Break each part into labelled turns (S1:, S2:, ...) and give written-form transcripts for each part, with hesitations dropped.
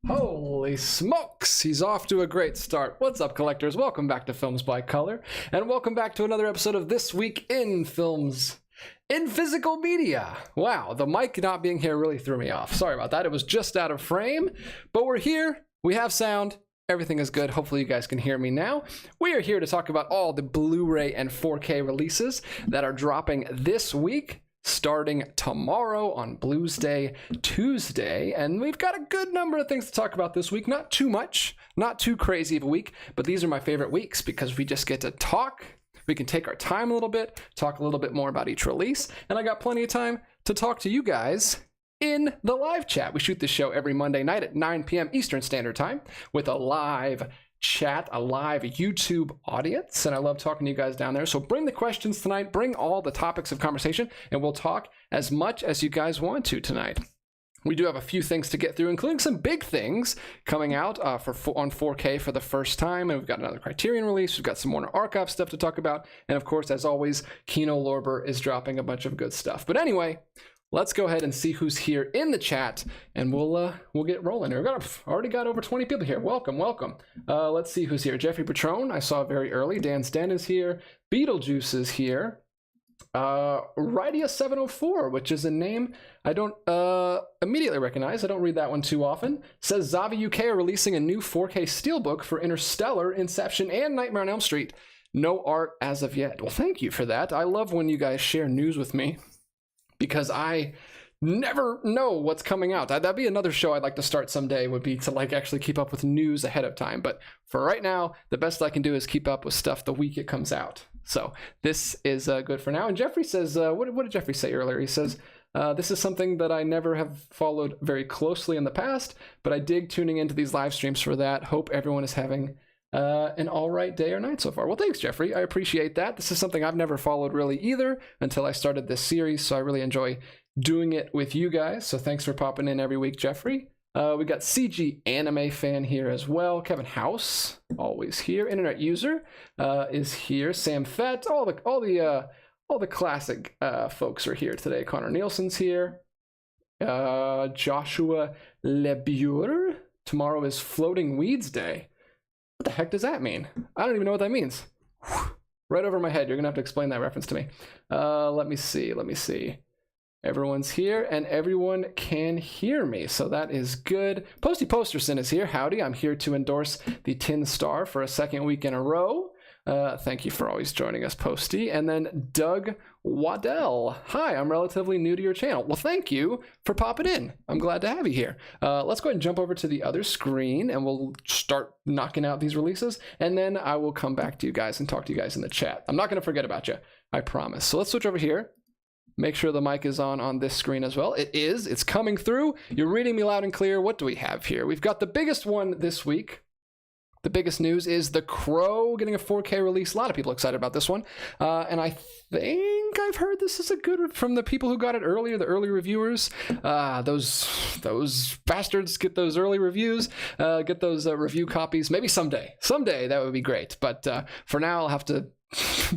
S1: Holy smokes, he's off to a great start. What's up, collectors? Welcome back to Films by Color, and welcome back to another episode of This Week in Films in Physical Media. Wow, the mic not being here really threw me off. Sorry about that. It was just out of frame, but we're here. We have sound. Everything is good. Hopefully you guys can hear me now. We are here to talk about all the Blu-ray and 4K releases that are dropping this week, starting tomorrow on Blues Day, Tuesday. And we've got a good number of things to talk about this week. Not too much, not too crazy of a week, but these are my favorite weeks because we just get to talk. We can take our time a little bit, talk a little bit more about each release, and I got plenty of time to talk to you guys in the live chat. We shoot this show every Monday night at 9 p.m. Eastern Standard Time with a live chat, a live YouTube audience, and I love talking to you guys down there. So bring the questions tonight, bring all the topics of conversation, and we'll talk as much as you guys want to tonight. We do have a few things to get through, including some big things coming out on 4K for the first time, and we've got another Criterion release, we've got some Warner Archive stuff to talk about, and of course, as always, Kino Lorber is dropping a bunch of good stuff. But anyway, let's go ahead and see who's here in the chat, and we'll get rolling. We've already got over 20 people here. Welcome. Let's see who's here. Jeffrey Patron, I saw very early. Dan Stan is here. Beetlejuice is here. Rydia704, which is a name I don't immediately recognize. I don't read that one too often. Says Zavi UK are releasing a new 4K steelbook for Interstellar, Inception, and Nightmare on Elm Street. No art as of yet. Well, thank you for that. I love when you guys share news with me, because I never know what's coming out. That'd be another show I'd like to start someday, would be to actually keep up with news ahead of time. But for right now, the best I can do is keep up with stuff the week it comes out. So this is good for now. And Jeffrey says, what did Jeffrey say earlier? He says, this is something that I never have followed very closely in the past, but I dig tuning into these live streams for that. Hope everyone is having an all right day or night so far. Well, thanks, Jeffrey. I appreciate that. This is something I've never followed really either until I started this series, so I really enjoy doing it with you guys. So thanks for popping in every week, Jeffrey. We got CG Anime Fan here as well. Kevin House, always here. Internet User is here. Sam Fett, all the classic folks are here today. Connor Nielsen's here. Joshua Lebure. Tomorrow is Floating Weeds Day. What the heck does that mean? I don't even know what that means. Right over my head. You're gonna have to explain that reference to me. Let me see. Everyone's here and everyone can hear me, so that is good. Posty Posterson is here. Howdy, I'm here to endorse the Tin Star for a second week in a row. Thank you for always joining us, Posty. And then Doug Waddell. Hi, I'm relatively new to your channel. Well, thank you for popping in. I'm glad to have you here. Let's go ahead and jump over to the other screen and we'll start knocking out these releases. And then I will come back to you guys and talk to you guys in the chat. I'm not going to forget about you, I promise. So let's switch over here. Make sure the mic is on this screen as well. It is. It's coming through. You're reading me loud and clear. What do we have here? We've got the biggest one this week. The biggest news is The Crow getting a 4K release. A lot of people excited about this one. And I think I've heard this is a good from the people who got it earlier, the early reviewers. Those bastards get those early reviews, get those review copies. Maybe someday. Someday that would be great. But for now, I'll have to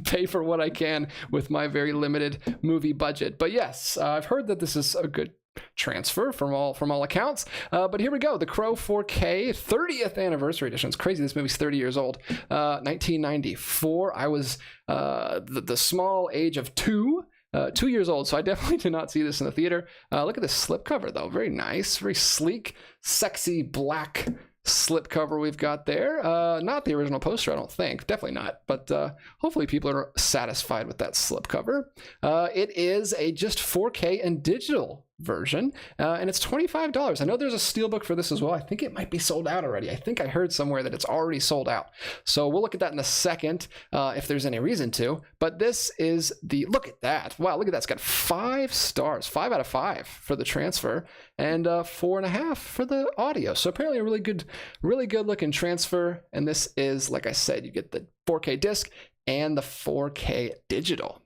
S1: pay for what I can with my very limited movie budget. But yes, I've heard that this is a good transfer from all accounts. But here we go. The Crow 4K 30th anniversary edition. It's crazy. This movie's 30 years old. 1994. I was the small age of 2 years old, so I definitely did not see this in the theater. Look at this slipcover, though. Very nice, very sleek, sexy black slipcover we've got there. Not the original poster, I don't think. Definitely not. But hopefully people are satisfied with that slipcover. It is a just 4K and digital version, and it's $25. I know there's a steelbook for this as well. I think it might be sold out already. I think I heard somewhere that it's already sold out. So we'll look at that in a second if there's any reason to. But this is the, look at that. Wow, look at that. It's got 5 stars, 5 out of 5 for the transfer, and 4.5 for the audio. So apparently a really good looking transfer. And this is, like I said, you get the 4K disc and the 4K digital.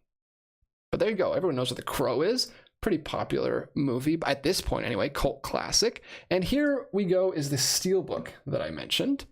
S1: But there you go. Everyone knows what The Crow is. Pretty popular movie at this point anyway, cult classic. And here we go is the steelbook that I mentioned.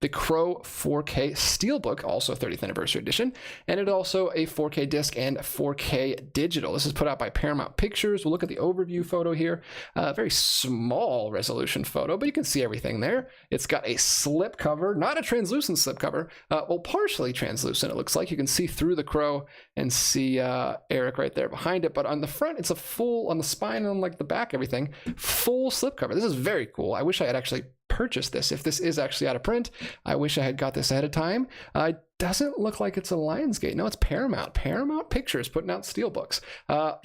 S1: the Crow 4K Steelbook, also 30th anniversary edition, and it's also a 4K disc and 4K digital. This is put out by Paramount Pictures. We'll look at the overview photo here. Very small resolution photo, but you can see everything there. It's got a slip cover, not a translucent slip cover, well, partially translucent. It looks like you can see through the Crow and see Eric right there behind it, but on the front, it's a full, on the spine and like the back, everything, full slip cover. This is very cool. I wish I had actually purchased this. If this is actually out of print, I wish I had got this ahead of time. It doesn't look like it's a Lionsgate. No, it's Paramount. Paramount Pictures putting out steelbooks.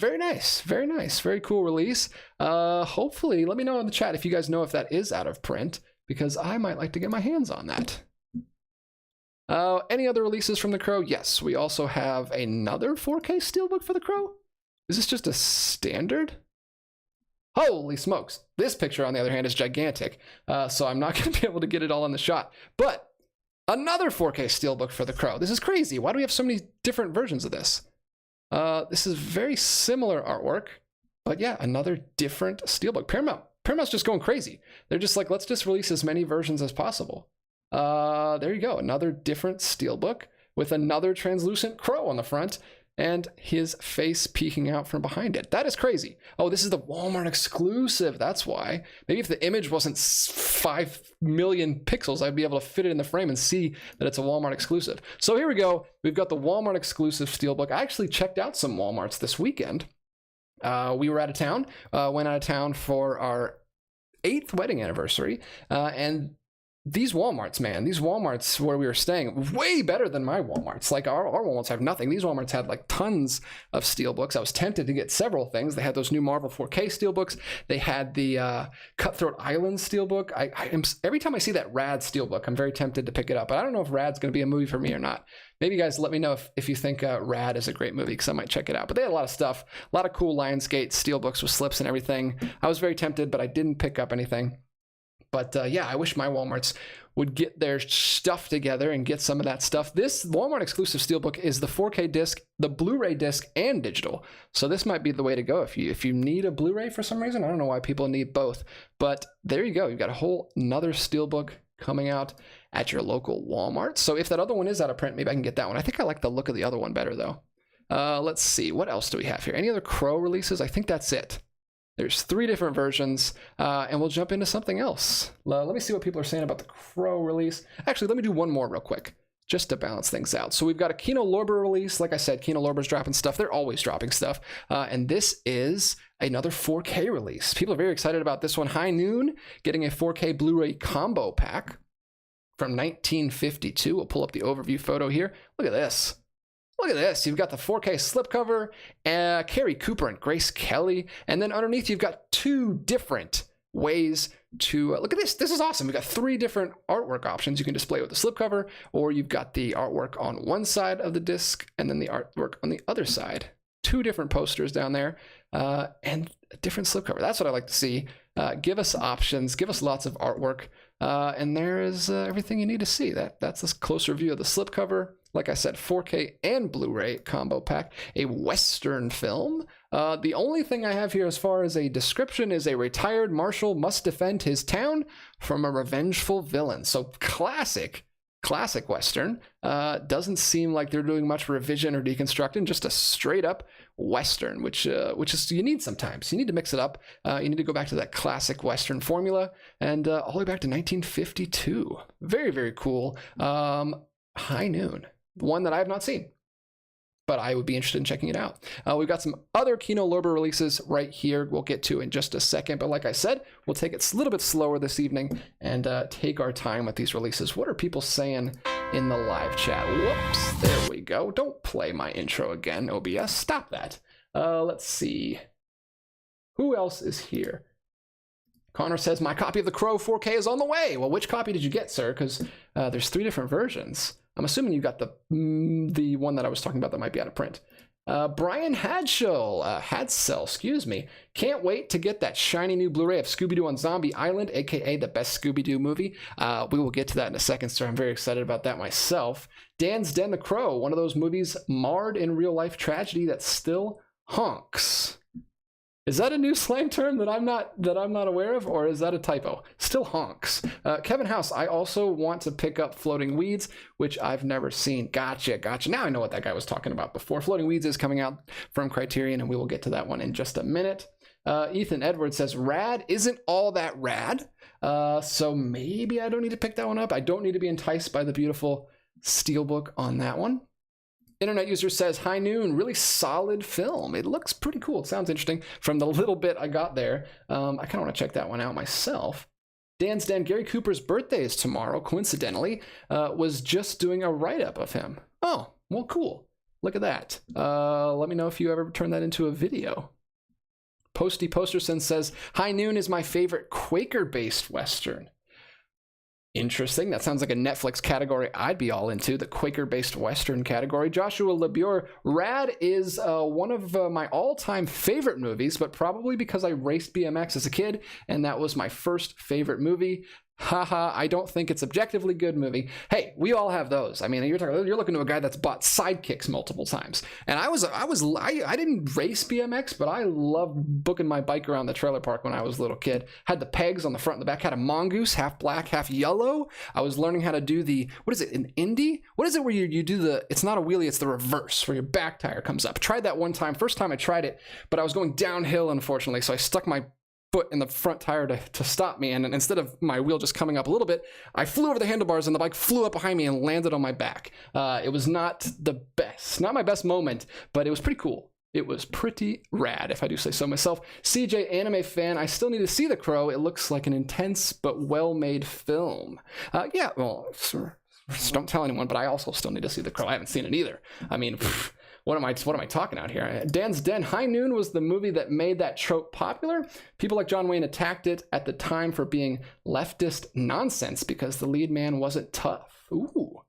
S1: Very nice, very cool release. Hopefully, let me know in the chat if you guys know if that is out of print, because I might like to get my hands on that. Any other releases from the Crow? Yes, we also have another 4K steelbook for the Crow. Is this just a standard? Holy smokes. This picture, on the other hand, is gigantic, so I'm not going to be able to get it all in the shot. But another 4K steelbook for the Crow. This is crazy. Why do we have so many different versions of this? This is very similar artwork, but yeah, another different steelbook. Paramount's just going crazy. They're just like, let's just release as many versions as possible. There you go. Another different steelbook with another translucent Crow on the front, and his face peeking out from behind it. That is crazy. Oh, this is the Walmart exclusive. That's why. Maybe if the image wasn't 5 million pixels, I'd be able to fit it in the frame and see that it's a Walmart exclusive. So here we go. We've got the Walmart exclusive steelbook. I actually checked out some Walmarts this weekend. We were out of town, went out of town for our 8th wedding anniversary, and these Walmarts, man, these Walmarts where we were staying, way better than my Walmarts. Like our Walmarts have nothing. These Walmarts had like tons of steelbooks. I was tempted to get several things. They had those new Marvel 4K steelbooks. They had the Cutthroat Island steelbook. Every time I see that Rad steelbook, I'm very tempted to pick it up. But I don't know if Rad's going to be a movie for me or not. Maybe you guys let me know if you think Rad is a great movie, because I might check it out. But they had a lot of stuff, a lot of cool Lionsgate steelbooks with slips and everything. I was very tempted, but I didn't pick up anything. But yeah, I wish my Walmarts would get their stuff together and get some of that stuff. This Walmart exclusive steelbook is the 4K disc, the Blu-ray disc, and digital. So this might be the way to go if you need a Blu-ray for some reason. I don't know why people need both, but there you go. You've got a whole another steelbook coming out at your local Walmart. So if that other one is out of print, maybe I can get that one. I think I like the look of the other one better though. Let's see, what else do we have here? Any other Crow releases? I think that's it. There's 3 different versions, and we'll jump into something else. Let me see what people are saying about the Crow release. Actually, let me do one more real quick, just to balance things out. So we've got a Kino Lorber release. Like I said, Kino Lorber's dropping stuff. They're always dropping stuff. And this is another 4K release. People are very excited about this one. High Noon getting a 4K Blu-ray combo pack from 1952. We'll pull up the overview photo here. Look at this. Look at this. You've got the 4K slipcover, Carrie Cooper and Grace Kelly. And then underneath, you've got 2 different ways to look at this. This is awesome. We've got 3 different artwork options you can display with the slipcover, or you've got the artwork on one side of the disc and then the artwork on the other side. 2 different posters down there and a different slipcover. That's what I like to see. Give us options. Give us lots of artwork. And there is everything you need to see. That's a closer view of the slipcover. Like I said, 4K and Blu-ray combo pack, a Western film. The only thing I have here as far as a description is a retired marshal must defend his town from a revengeful villain. So classic Western. Doesn't seem like they're doing much revision or deconstructing, just a straight up Western, which is you need sometimes. You need to mix it up. You need to go back to that classic Western formula, and all the way back to 1952. Very, very cool. High Noon. One that I have not seen, but I would be interested in checking it out. We've got some other Kino Lorber releases right here we'll get to in just a second, but like I said, we'll take it a little bit slower this evening and take our time with these releases. What are people saying in the live chat? Whoops, there we go. Don't play my intro again, OBS. Stop that. Let's see. Who else is here? Connor says, my copy of The Crow 4K is on the way. Well, which copy did you get, sir? Because there's 3 different versions. I'm assuming you got the one that I was talking about that might be out of print. Brian Hadsell, excuse me. Can't wait to get that shiny new Blu-ray of Scooby-Doo on Zombie Island, aka the best Scooby-Doo movie. We will get to that in a second, sir. I'm very excited about that myself. Dan's Den the Crow, one of those movies marred in real-life tragedy that still honks. Is that a new slang term that I'm not aware of, or is that a typo? Still honks. Kevin House, I also want to pick up Floating Weeds, which I've never seen. Gotcha. Now I know what that guy was talking about before. Floating Weeds is coming out from Criterion, and we will get to that one in just a minute. Ethan Edwards says, Rad isn't all that rad, so maybe I don't need to pick that one up. I don't need to be enticed by the beautiful steelbook on that one. Internet user says, High Noon, really solid film. It looks pretty cool. It sounds interesting. From the little bit I got there, I kind of want to check that one out myself. Dan's Den, Gary Cooper's birthday is tomorrow, coincidentally. Was just doing a write-up of him. Oh, well, cool. Look at that. Let me know if you ever turn that into a video. Posty Posterson says, High Noon is my favorite Quaker-based Western. Interesting. That sounds like a Netflix category I'd be all into, the Quaker-based Western category. Joshua LeBure, Rad is one of my all-time favorite movies, but probably because I raced BMX as a kid, and that was my first favorite movie. Haha, I don't think it's objectively good movie. Hey, we all have those. I mean, you're looking to a guy that's bought sidekicks multiple times. And I didn't race BMX, but I loved booking my bike around the trailer park when I was a little kid. Had the pegs on the front and the back, had a mongoose, half black, half yellow. I was learning how to do what is it, an Indy? What is it where you do it's not a wheelie, it's the reverse, where your back tire comes up. Tried that one time, first time I tried it, but I was going downhill, unfortunately, so I stuck my foot in the front tire to stop me, and instead of my wheel just coming up a little bit, I flew over the handlebars and the bike flew up behind me and landed on my back. It was not the best, not my best moment, but it was pretty cool. It was pretty rad, if I do say so myself. CJ, anime fan, I still need to see The Crow. It looks like an intense but well-made film. Yeah, well, don't tell anyone, but I also still need to see The Crow. I haven't seen it either. I mean, what am I talking out here? Dan's Den, High Noon was the movie that made that trope popular. People like John Wayne attacked it at the time for being leftist nonsense because the lead man wasn't tough. Ooh.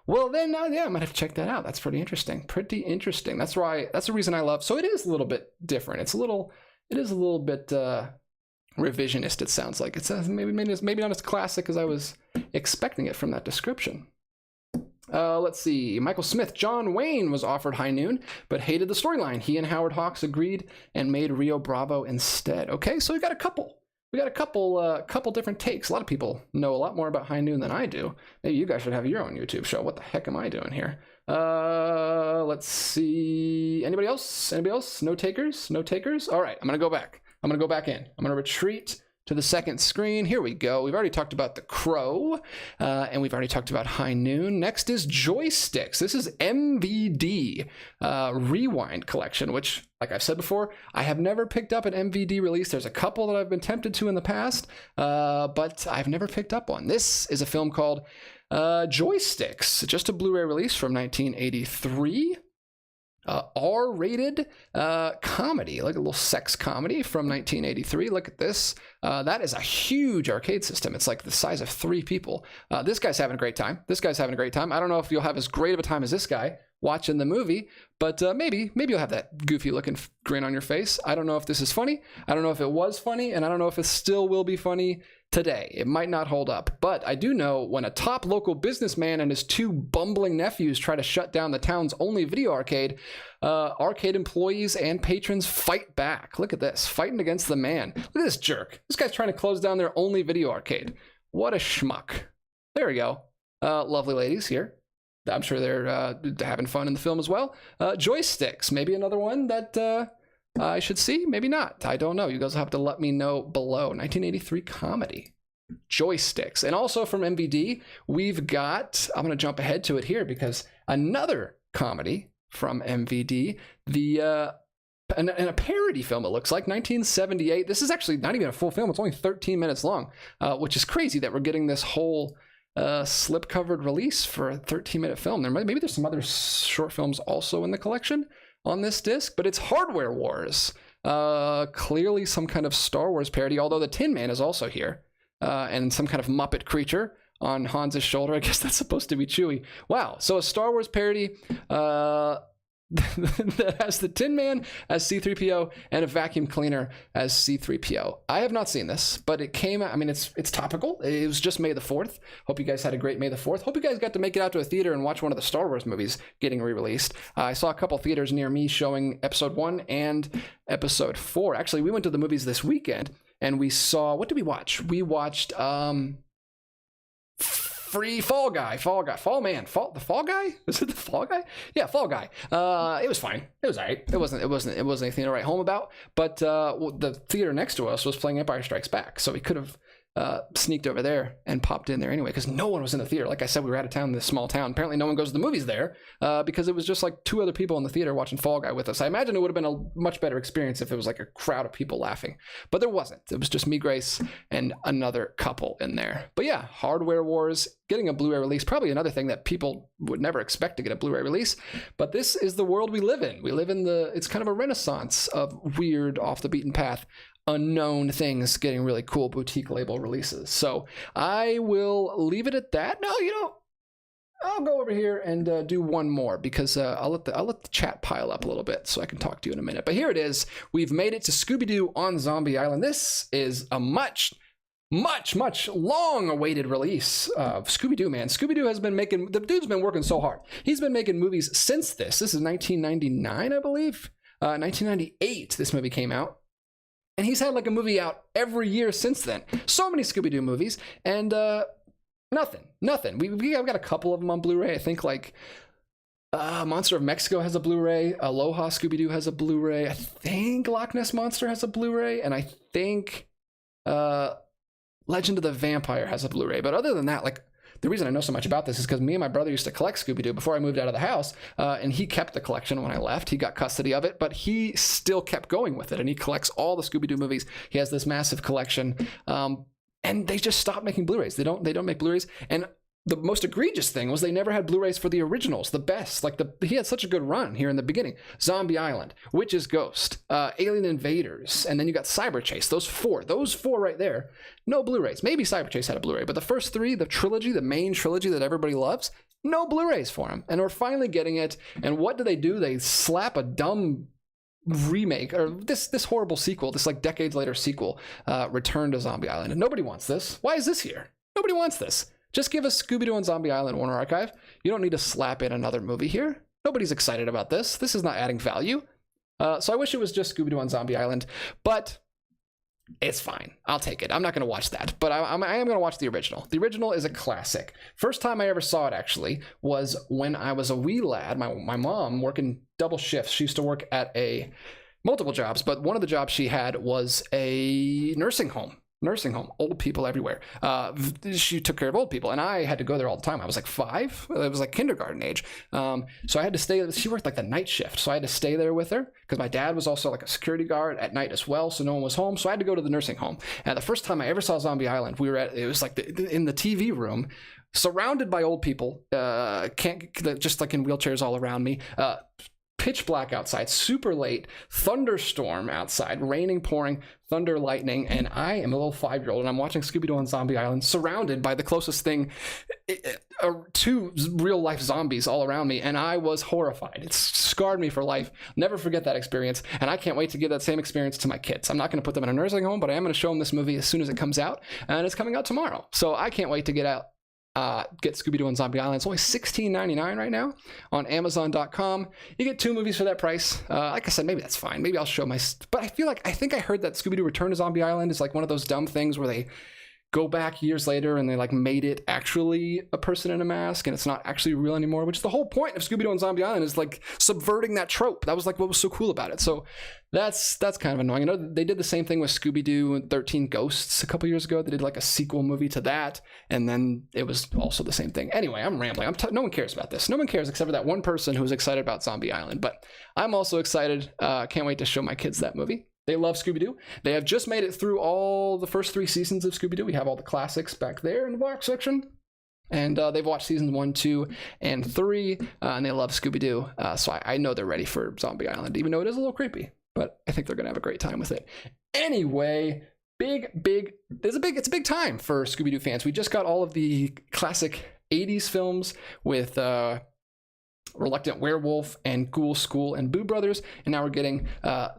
S1: Well, then, yeah, I might have to check that out. That's pretty interesting. Pretty interesting. That's the reason I love. So it is a little bit different. It is a little bit revisionist. It sounds like it's maybe not as classic as I was expecting it from that description. Let's see. Michael Smith. John Wayne was offered High Noon, but hated the storyline. He and Howard Hawks agreed and made Rio Bravo instead. Okay, so we got a couple different takes. A lot of people know a lot more about High Noon than I do. Maybe you guys should have your own YouTube show. What the heck am I doing here? Let's see. Anybody else? No takers? All right, I'm gonna go back. I'm gonna retreat to the second screen. Here we go. We've already talked about The Crow, and we've already talked about High Noon. Next is Joysticks. This is MVD Rewind Collection, which, like I've said before, I have never picked up an MVD release. There's a couple that I've been tempted to in the past, but I've never picked up one. This is a film called Joysticks, just a Blu-ray release from 1983. R-rated comedy, like a little sex comedy from 1983. Look at this. That is a huge arcade system. It's like the size of 3 people. This guy's having a great time. I don't know if you'll have as great of a time as this guy watching the movie, but maybe you'll have that goofy looking grin on your face. I don't know if this is funny. I don't know if it was funny, and I don't know if it still will be funny today. It might not hold up, but I do know when a top local businessman and his 2 bumbling nephews try to shut down the town's only video arcade, arcade employees and patrons fight back. Look at this, fighting against the man. Look at this jerk. This guy's trying to close down their only video arcade. What a schmuck. There we go. Lovely ladies here. I'm sure they're having fun in the film as well. Joysticks, maybe another one that I should see, maybe not. I don't know. You guys will have to let me know below. 1983 comedy. Joysticks. And also from MVD, we've got, I'm going to jump ahead to it here because another comedy from MVD, and a parody film, it looks like, 1978. This is actually not even a full film. It's only 13 minutes long, which is crazy that we're getting this whole slip-covered release for a 13-minute film. Maybe there's some other short films also in the collection on this disc, but it's Hardware Wars. Clearly some kind of Star Wars parody, although the Tin Man is also here, and some kind of Muppet creature on Hans's shoulder. I guess that's supposed to be Chewie. Wow, so a Star Wars parody. that has the Tin Man as C-3PO and a vacuum cleaner as C-3PO. I have not seen this, but it came out. I mean, it's topical. It was just May the 4th. Hope you guys had a great May the 4th. Hope you guys got to make it out to a theater and watch one of the Star Wars movies getting re-released. I saw a couple theaters near me showing Episode 1 and Episode 4. Actually, we went to the movies this weekend and we saw, what did we watch? We watched the Fall Guy. Is it the Fall Guy? Yeah, Fall Guy. It was fine. It was alright. It wasn't anything to write home about. But the theater next to us was playing Empire Strikes Back, so we could have sneaked over there and popped in there anyway, because no one was in the theater. Like I said, we were out of town in this small town. Apparently no one goes to the movies there because it was just like 2 other people in the theater watching Fall Guy with us. I imagine it would have been a much better experience if it was like a crowd of people laughing, but there wasn't. It was just me, Grace, and another couple in there. But yeah, hardware wars, getting a Blu-ray release, probably another thing that people would never expect to get a Blu-ray release, but this is the world we live in. We live in it's kind of a renaissance of weird, off the beaten path, unknown things getting really cool boutique label releases. So I will leave it at that. No, I'll go over here and do one more because I'll let the chat pile up a little bit so I can talk to you in a minute. But here it is. We've made it to Scooby-Doo on Zombie Island. This is a much long-awaited release of Scooby-Doo, man. Scooby-Doo has been making, the dude's been working so hard. He's been making movies since this. This is 1999, I believe. 1998, this movie came out. And he's had like a movie out every year since then. So many Scooby-Doo movies, and nothing. I've got a couple of them on Blu-ray. I think like Monster of Mexico has a Blu-ray. Aloha Scooby-Doo has a Blu-ray. I think Loch Ness Monster has a Blu-ray, and I think Legend of the Vampire has a Blu-ray. But other than that, like, the reason I know so much about this is because me and my brother used to collect Scooby-Doo before I moved out of the house, and he kept the collection when I left. He got custody of it, but he still kept going with it, and he collects all the Scooby-Doo movies. He has this massive collection, and they just stopped making Blu-rays. They don't make Blu-rays, and the most egregious thing was they never had Blu-rays for the originals, the best. Like he had such a good run here in the beginning. Zombie Island, Witch's Ghost, Alien Invaders, and then you got Cyber Chase. Those four right there, no Blu-rays. Maybe Cyber Chase had a Blu-ray, but the first 3, the trilogy, the main trilogy that everybody loves, no Blu-rays for them. And we're finally getting it. And what do? They slap a dumb remake, or this horrible sequel, this like decades later sequel, Return to Zombie Island. And nobody wants this. Why is this here? Nobody wants this. Just give us Scooby-Doo on Zombie Island, Warner Archive. You don't need to slap in another movie here. Nobody's excited about this. This is not adding value. So I wish it was just Scooby-Doo on Zombie Island, but it's fine. I'll take it. I'm not going to watch that, but I am going to watch the original. The original is a classic. First time I ever saw it, actually, was when I was a wee lad. My mom working double shifts. She used to work at multiple jobs, but one of the jobs she had was a nursing home, old people everywhere. She took care of old people, and I had to go there all the time. I was like 5. It was like kindergarten age. So I had to stay. She worked like the night shift, so I had to stay there with her because my dad was also like a security guard at night as well, so no one was home. So I had to go to the nursing home. And the first time I ever saw Zombie Island, it was like in the TV room, surrounded by old people, just like in wheelchairs all around me. Pitch black outside, super late, thunderstorm outside, raining, pouring, thunder, lightning, and I am a little 5-year-old, and I'm watching Scooby-Doo on Zombie Island, surrounded by the closest thing to real-life zombies all around me, and I was horrified. It scarred me for life. Never forget that experience, and I can't wait to give that same experience to my kids. I'm not going to put them in a nursing home, but I am going to show them this movie as soon as it comes out, and it's coming out tomorrow, so I can't wait to get Scooby-Doo on Zombie Island. It's only $16.99 right now on Amazon.com. You get 2 movies for that price. Like I said, maybe that's fine. Maybe I'll show but I think I heard that Scooby-Doo Return to Zombie Island is like one of those dumb things where they go back years later and they like made it actually a person in a mask and it's not actually real anymore, which is the whole point of Scooby-Doo on Zombie Island, is like subverting that trope. That was like what was so cool about it. So that's kind of annoying. I know they did the same thing with Scooby-Doo and 13 Ghosts a couple years ago. They did like a sequel movie to that, and then it was also the same thing. Anyway, I'm rambling. No one cares about this. No one cares except for that one person who was excited about Zombie Island, but I'm also excited. Can't wait to show my kids that movie. They love Scooby-Doo. They have just made it through all the first 3 seasons of Scooby-Doo. We have all the classics back there in the box section. And they've watched seasons 1, 2, and 3, and they love Scooby-Doo. So I know they're ready for Zombie Island, even though it is a little creepy. But I think they're going to have a great time with it. Anyway, it's a big time for Scooby-Doo fans. We just got all of the classic 80s films with Reluctant Werewolf and Ghoul School and Boo Brothers, and now we're getting I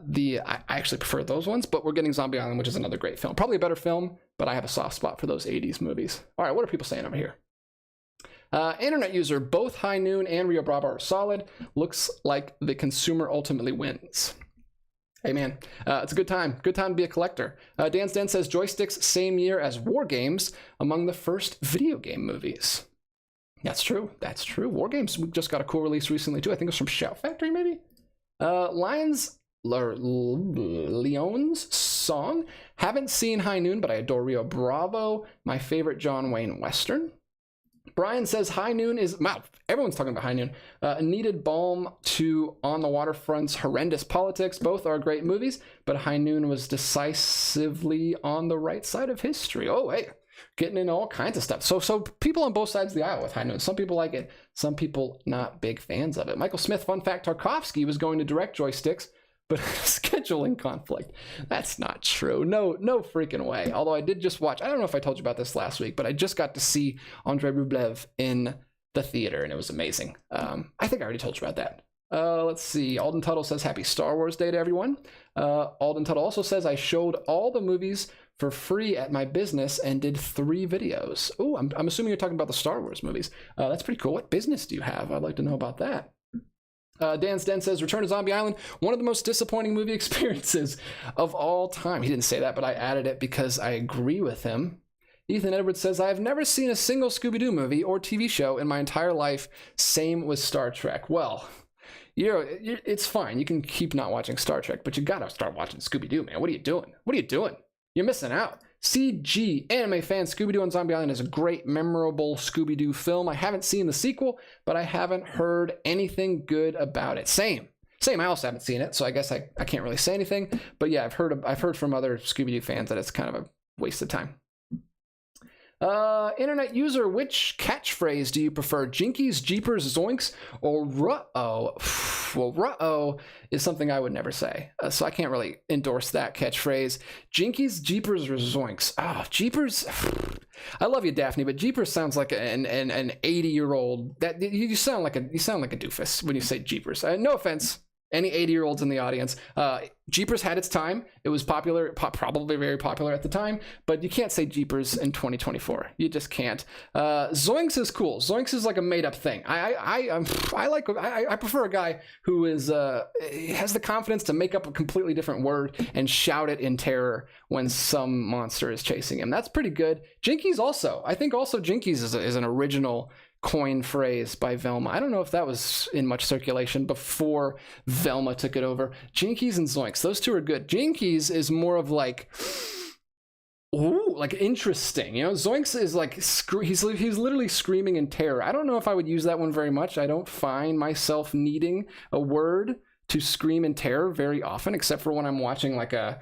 S1: actually prefer those ones, but we're getting Zombie Island, which is another great film. Probably a better film, but I have a soft spot for those 80s movies. All right, what are people saying over here? Internet user, both High Noon and Rio Bravo are solid. Looks like the consumer ultimately wins. Hey man, it's a good time. Good time to be a collector. Dan's Den says joysticks same year as War Games, among the first video game movies. That's true. That's true. War Games just got a cool release recently too. I think it was from Shout Factory maybe. Leon's Song. Haven't seen High Noon, but I adore Rio Bravo. My favorite John Wayne Western. Brian says High Noon is, wow, everyone's talking about High Noon. Needed balm to On the Waterfront's horrendous politics. Both are great movies, but High Noon was decisively on the right side of history. Oh, hey, getting into all kinds of stuff. So people on both sides of the aisle with High Noon. Some people like it, some people not big fans of it. Michael Smith, fun fact, Tarkovsky was going to direct Joysticks, but scheduling conflict. That's not true. No freaking way. Although I did just watch, I don't know if I told you about this last week, but I just got to see Andrei Rublev in the theater, and it was amazing. I think I already told you about that. Let's see. Alden Tuttle says, happy Star Wars Day to everyone. Alden Tuttle also says, I showed all the movies for free at my business and did 3 videos. Oh, I'm assuming you're talking about the Star Wars movies. That's pretty cool. What business do you have? I'd like to know about that. Dan's Den says, Return to Zombie Island, one of the most disappointing movie experiences of all time. He didn't say that, but I added it because I agree with him. Ethan Edwards says, I have never seen a single Scooby-Doo movie or TV show in my entire life. Same with Star Trek. Well, it's fine. You can keep not watching Star Trek, but you gotta start watching Scooby-Doo, man. What are you doing? What are you doing? You're missing out. CG anime fan, Scooby-Doo on Zombie Island is a great, memorable Scooby-Doo film. I haven't seen the sequel, but I haven't heard anything good about it. Same. I also haven't seen it, so I guess I can't really say anything. But yeah, I've heard from other Scooby-Doo fans that it's kind of a waste of time. Internet user, which catchphrase do you prefer? Jinkies, Jeepers, Zoinks, or Ruh-oh? Well, Ruh-oh is something I would never say, so I can't really endorse that catchphrase. Jinkies, Jeepers, or Zoinks? Jeepers. I love you, Daphne, but Jeepers sounds like an 80-year-old. That you sound like a doofus when you say Jeepers. No offense. Any 80-year-olds in the audience. Jeepers had its time. It was popular, probably very popular at the time, but you can't say Jeepers in 2024. You just can't. Zoinks is cool. Zoinks is like a made-up thing. I prefer a guy who is has the confidence to make up a completely different word and shout it in terror when some monster is chasing him. That's pretty good. Jinkies also. I think also Jinkies is an original coin phrase by Velma. I don't know if that was in much circulation before Velma took it over. Jinkies and Zoinks, those two are good. Jinkies is more of like, ooh, like interesting. You know, Zoinks is like he's literally screaming in terror. I don't know if I would use that one very much. I don't find myself needing a word to scream in terror very often, except for when I'm watching like a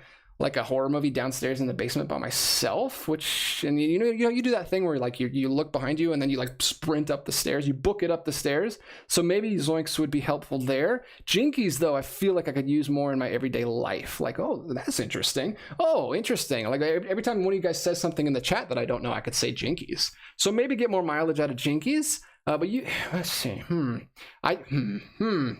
S1: horror movie downstairs in the basement by myself, and you do that thing where like you look behind you and then you like sprint up the stairs, you book it up the stairs. So maybe Zoinks would be helpful there. Jinkies though, I feel like I could use more in my everyday life. Like, oh, that's interesting. Oh, interesting. Like every time one of you guys says something in the chat that I don't know, I could say Jinkies. So maybe get more mileage out of Jinkies. But let's see.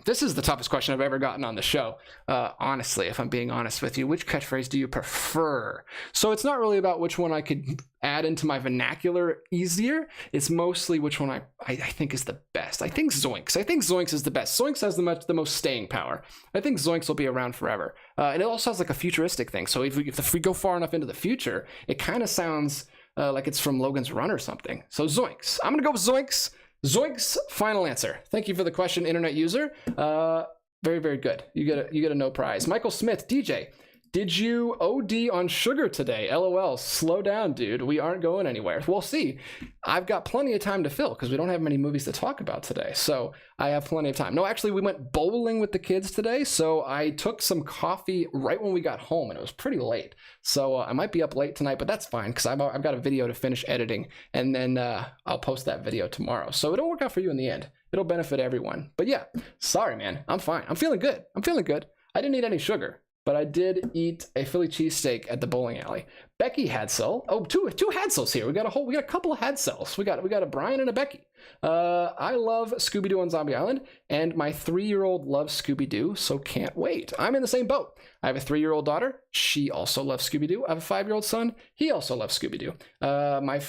S1: This is the toughest question I've ever gotten on the show. Honestly, if I'm being honest with you, which catchphrase do you prefer? So it's not really about which one I could add into my vernacular easier. It's mostly which one I think is the best. I think Zoinks. I think Zoinks is the best. Zoinks has the most staying power. I think Zoinks will be around forever. And it also has like a futuristic thing. So if we go far enough into the future, it kind of sounds like it's from Logan's Run or something. So Zoinks. I'm gonna go with Zoinks. Zoinks, final answer. Thank you for the question, internet user. Very, very good. You get a no prize. Michael Smith, DJ, did you OD on sugar today? LOL, slow down, dude. We aren't going anywhere. We'll see. I've got plenty of time to fill because we don't have many movies to talk about today. So I have plenty of time. No, actually, we went bowling with the kids today. So I took some coffee right when we got home and it was pretty late. So I might be up late tonight, but that's fine because I've got a video to finish editing and then I'll post that video tomorrow. So it'll work out for you in the end. It'll benefit everyone. But yeah, sorry, man. I'm fine. I'm feeling good. I didn't eat any sugar. but I did eat a Philly cheesesteak at the bowling alley. Becky Hadsell. Oh, two Hadsells here. We got a couple of Hadsells. We got a Brian and a Becky. I love Scooby-Doo on Zombie Island, and my 3-year-old loves Scooby-Doo, so can't wait. I'm in the same boat. I have a 3-year-old daughter. She also loves Scooby-Doo. I have a 5-year-old son. He also loves Scooby-Doo. My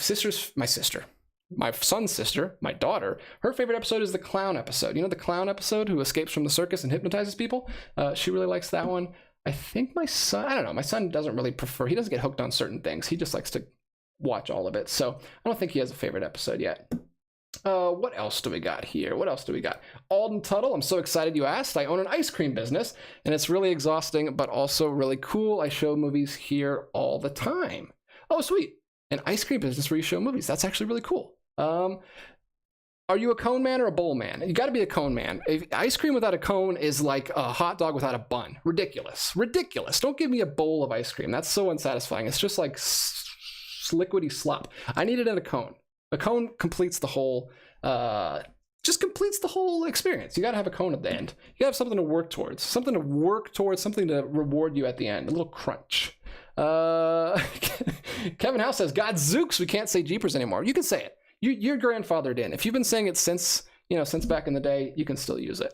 S1: son's sister, my daughter, her favorite episode is the clown episode. You know the clown episode who escapes from the circus and hypnotizes people? She really likes that one. I think my son, I don't know, my son doesn't really prefer, he doesn't get hooked on certain things. He just likes to watch all of it. So I don't think he has a favorite episode yet. What else do we got here? Alden Tuttle, I'm so excited you asked. I own an ice cream business, and it's really exhausting, but also really cool. I show movies here all the time. Oh, sweet. An ice cream business where you show movies. That's actually really cool. Are you a cone man or a bowl man? You got to be a cone man. Ice cream without a cone is like a hot dog without a bun. Ridiculous. Don't give me a bowl of ice cream. That's so unsatisfying. It's just like liquidy slop. I need it in a cone. A cone completes the whole, completes the whole experience. You got to have a cone at the end. You got to have something to work towards, something to reward you at the end. A little crunch. Kevin House says, God zooks, we can't say Jeepers anymore. You can say it. You're grandfathered in. If you've been saying it since back in the day, you can still use it.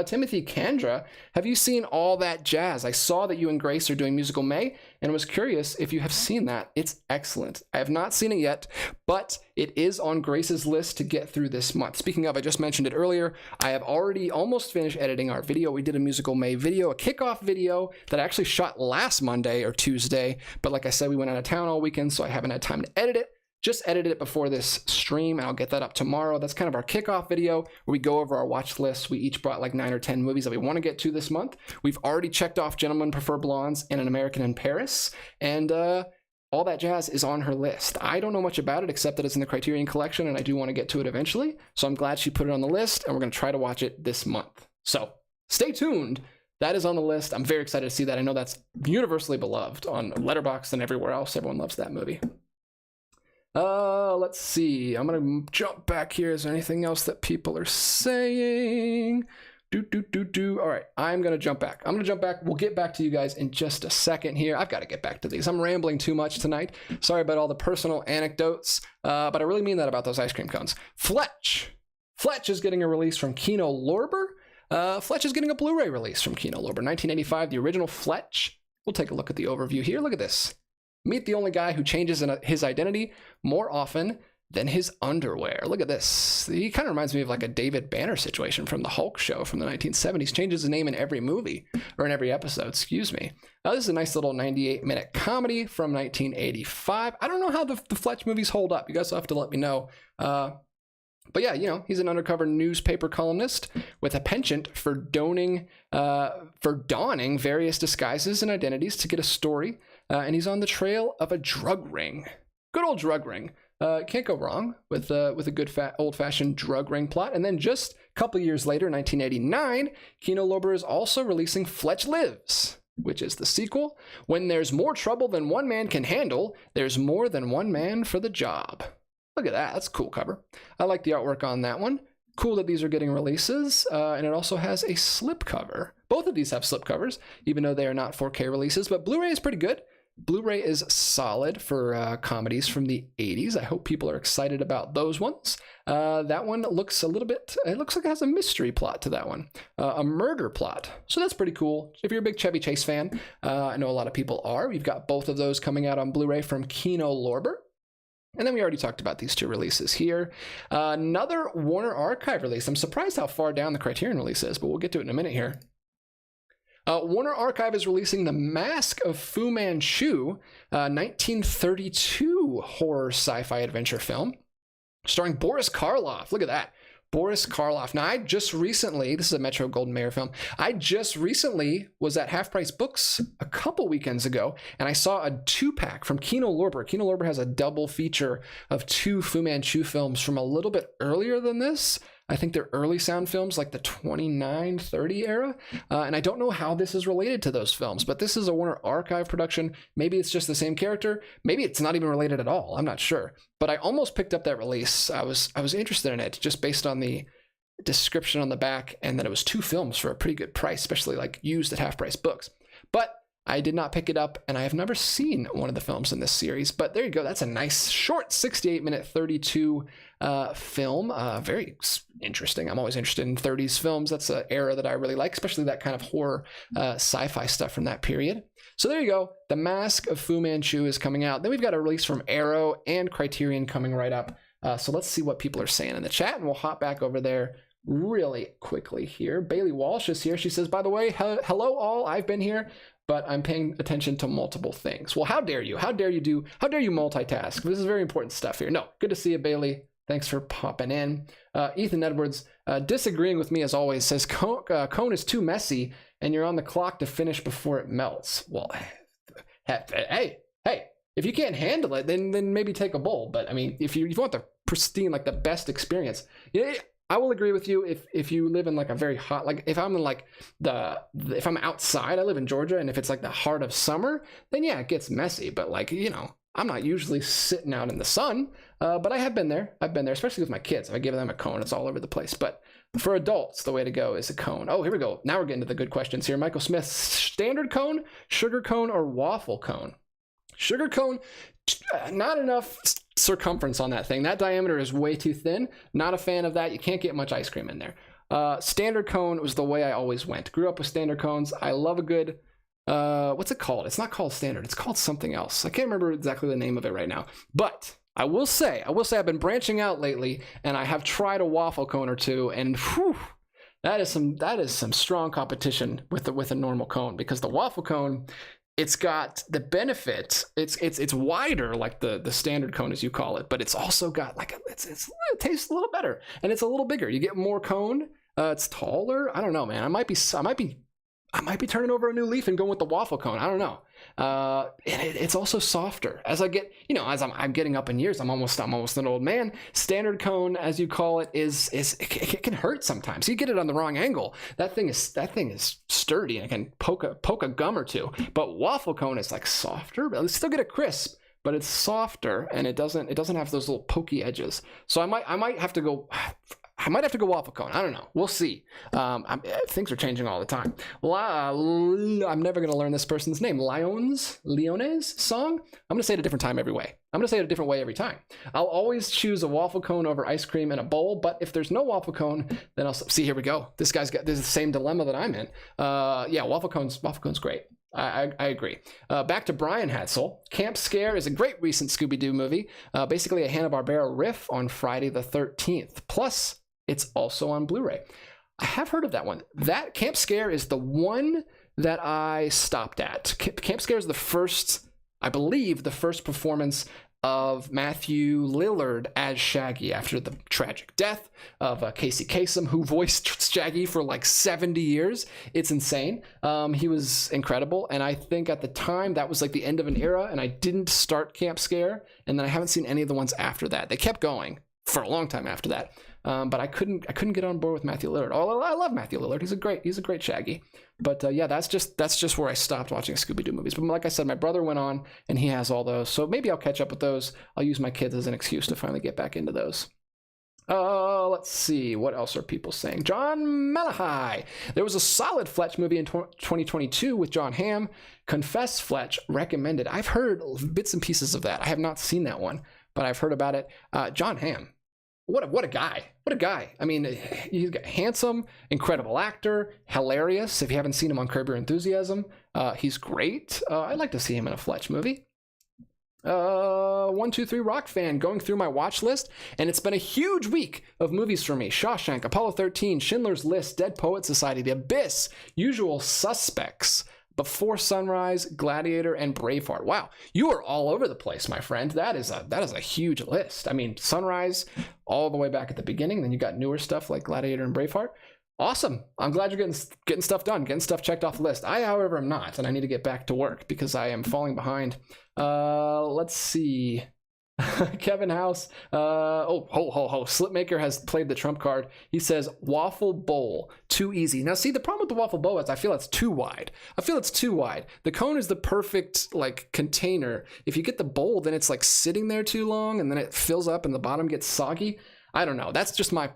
S1: Timothy Kandra, have you seen All That Jazz? I saw that you and Grace are doing Musical May and was curious if you have seen that. It's excellent. I have not seen it yet, but it is on Grace's list to get through this month. Speaking of, I just mentioned it earlier. I have already almost finished editing our video. We did a Musical May video, a kickoff video that I actually shot last Monday or Tuesday. But like I said, we went out of town all weekend, so I haven't had time to edit it. Just edited it before this stream, and I'll get that up tomorrow. That's kind of our kickoff video where we go over our watch list. We each brought like 9 or 10 movies that we want to get to this month. We've already checked off Gentlemen Prefer Blondes and An American in Paris, and All That Jazz is on her list. I don't know much about it except that it's in the Criterion Collection, and I do want to get to it eventually. So I'm glad she put it on the list, and we're going to try to watch it this month. So stay tuned. That is on the list. I'm very excited to see that. I know that's universally beloved on Letterboxd and everywhere else. Everyone loves that movie. Let's see. I'm gonna jump back here. Is there anything else that people are saying? All right, I'm gonna jump back. We'll get back to you guys in just a second here. I've got to get back to these. I'm rambling too much tonight. Sorry about all the personal anecdotes, but I really mean that about those ice cream cones. Fletch is getting a release from Kino Lorber. Fletch is getting a Blu-ray release from Kino Lorber. 1985, the original Fletch. We'll take a look at the overview here. Look at this. Meet the only guy who changes his identity more often than his underwear. Look at this. He kind of reminds me of like a David Banner situation from the Hulk show from the 1970s. Changes his name in every movie, or in every episode, excuse me. This is a nice little 98-minute comedy from 1985. I don't know how the Fletch movies hold up. You guys will have to let me know. But yeah, he's an undercover newspaper columnist with a penchant for donning various disguises and identities to get a story. And he's on the trail of a drug ring. Good old drug ring. Can't go wrong with a good old-fashioned drug ring plot. And then just a couple years later, 1989, Kino Lorber is also releasing Fletch Lives, which is the sequel. When there's more trouble than one man can handle, there's more than one man for the job. Look at that. That's a cool cover. I like the artwork on that one. Cool that these are getting releases. And it also has a slipcover. Both of these have slipcovers, even though they are not 4K releases. But Blu-ray is pretty good. Blu-ray is solid for comedies from the 80s. I hope people are excited about those ones. That one looks it looks like it has a mystery plot to that one. A murder plot. So that's pretty cool. If you're a big Chevy Chase fan, I know a lot of people are. We've got both of those coming out on Blu-ray from Kino Lorber. And then we already talked about these two releases here. Another Warner Archive release. I'm surprised how far down the Criterion release is, but we'll get to it in a minute here. Warner Archive is releasing The Mask of Fu Manchu, 1932 horror sci-fi adventure film starring Boris Karloff. Look at that. Boris Karloff. Now, this is a Metro-Goldwyn-Mayer film. I just recently was at Half Price Books a couple weekends ago, and I saw a 2-pack from Kino Lorber. Kino Lorber has a double feature of 2 Fu Manchu films from a little bit earlier than this. I think they're early sound films, like the 29, 30 era. And I don't know how this is related to those films, but this is a Warner Archive production. Maybe it's just the same character. Maybe it's not even related at all. I'm not sure. But I almost picked up that release. I was interested in it just based on the description on the back, and that it was 2 films for a pretty good price, especially like used at Half Price Books. But I did not pick it up, and I have never seen one of the films in this series. But there you go. That's a nice, short 68-minute 32 film. Very interesting. I'm always interested in 30s films. That's an era that I really like, especially that kind of horror sci-fi stuff from that period. So there you go. The Mask of Fu Manchu is coming out. Then we've got a release from Arrow and Criterion coming right up. So let's see what people are saying in the chat, and we'll hop back over there really quickly here. Bailey Walsh is here. She says, by the way, hello all. I've been here, but I'm paying attention to multiple things. Well, how dare you? How dare you multitask? This is very important stuff here. No, good to see you, Bailey. Thanks for popping in. Ethan Edwards, disagreeing with me as always, says cone is too messy and you're on the clock to finish before it melts. Well, hey, if you can't handle it, then maybe take a bowl. But I mean, if you want the pristine, like the best experience, yeah, I will agree with you. If you live in like a very hot, like if I'm in like if I'm outside, I live in Georgia, and if it's like the heart of summer, then yeah, it gets messy. But like, I'm not usually sitting out in the sun, but I have been there. I've been there, especially with my kids. If I give them a cone, it's all over the place. But for adults, the way to go is a cone. Oh, here we go. Now we're getting to the good questions here. Michael Smith, standard cone, sugar cone, or waffle cone? Sugar cone, not enough circumference on that thing. That diameter is way too thin. Not a fan of that. You can't get much ice cream in there. Standard cone was the way I always went. Grew up with standard cones. I love a good, what's it called? It's not called standard. It's called something else. I can't remember exactly the name of it right now. But I will say I've been branching out lately, and I have tried a waffle cone or two, and whew, that is some strong competition with a normal cone, because the waffle cone, it's got the benefit. It's wider, like the standard cone as you call it, but it's also got like it tastes a little better, and it's a little bigger. You get more cone. It's taller. I don't know, man. I might be turning over a new leaf and going with the waffle cone. I don't know. It's also softer as I get, as I'm getting up in years. I'm almost an old man. Standard cone, as you call it, it can hurt sometimes. You get it on the wrong angle. That thing is sturdy and it can poke a gum or two. But waffle cone is like softer, but you still get a crisp, but it's softer, and it doesn't have those little pokey edges. So I might have to go waffle cone. I don't know. We'll see. Things are changing all the time. I'm never going to learn this person's name. Leones song? I'm going to say it a different time every way. I'm going to say it a different way every time. I'll always choose a waffle cone over ice cream in a bowl, but if there's no waffle cone, then I'll see. Here we go. This is the same dilemma that I'm in. Yeah, waffle cone's great. I agree. Back to Brian Hatzel. Camp Scare is a great recent Scooby-Doo movie. Basically a Hanna-Barbera riff on Friday the 13th. Plus, it's also on Blu-ray. I have heard of that one. That Camp Scare is the one that I stopped at. Camp Scare is the first performance of Matthew Lillard as Shaggy after the tragic death of Casey Kasem, who voiced Shaggy for like 70 years. It's insane. He was incredible, and I think at the time that was like the end of an era, and I didn't start Camp Scare, and then I haven't seen any of the ones after that. They kept going for a long time after that. But I couldn't get on board with Matthew Lillard. Although I love Matthew Lillard, he's a great Shaggy. But yeah, that's just where I stopped watching Scooby-Doo movies. But like I said, my brother went on, and he has all those. So maybe I'll catch up with those. I'll use my kids as an excuse to finally get back into those. Let's see. What else are people saying? John Malahai. There was a solid Fletch movie in 2022 with John Hamm. Confess Fletch, recommended. I've heard bits and pieces of that. I have not seen that one, but I've heard about it. John Hamm. What a guy. What a guy. I mean, he's handsome, incredible actor, hilarious. If you haven't seen him on Curb Your Enthusiasm, he's great. I'd like to see him in a Fletch movie. 123 Rock fan, going through my watch list, and it's been a huge week of movies for me. Shawshank, Apollo 13, Schindler's List, Dead Poet Society, The Abyss, Usual Suspects, Before Sunrise, Gladiator, and Braveheart. Wow, you are all over the place, my friend. That is a huge list. I mean, Sunrise all the way back at the beginning, then you got newer stuff like Gladiator and Braveheart. Awesome. I'm glad you're getting stuff done, getting stuff checked off the list. I, however, am not, and I need to get back to work because I am falling behind. Let's see. Kevin House. Slipmaker has played the trump card. He says waffle bowl, too easy. Now, see, the problem with the waffle bowl is I feel it's too wide. The cone is the perfect like container. If you get the bowl, then it's like sitting there too long, and then it fills up and the bottom gets soggy. I don't know. That's just my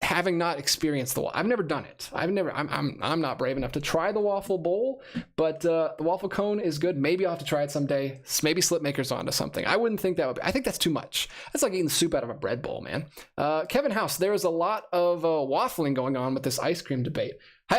S1: having not experienced I've never done it. I'm not brave enough to try the waffle bowl, but the waffle cone is good. Maybe I'll have to try it someday. Maybe Slipmaker's onto something. I wouldn't think that would be. I think that's too much. That's like eating soup out of a bread bowl, man. Kevin House, there is a lot of waffling going on with this ice cream debate. Hey,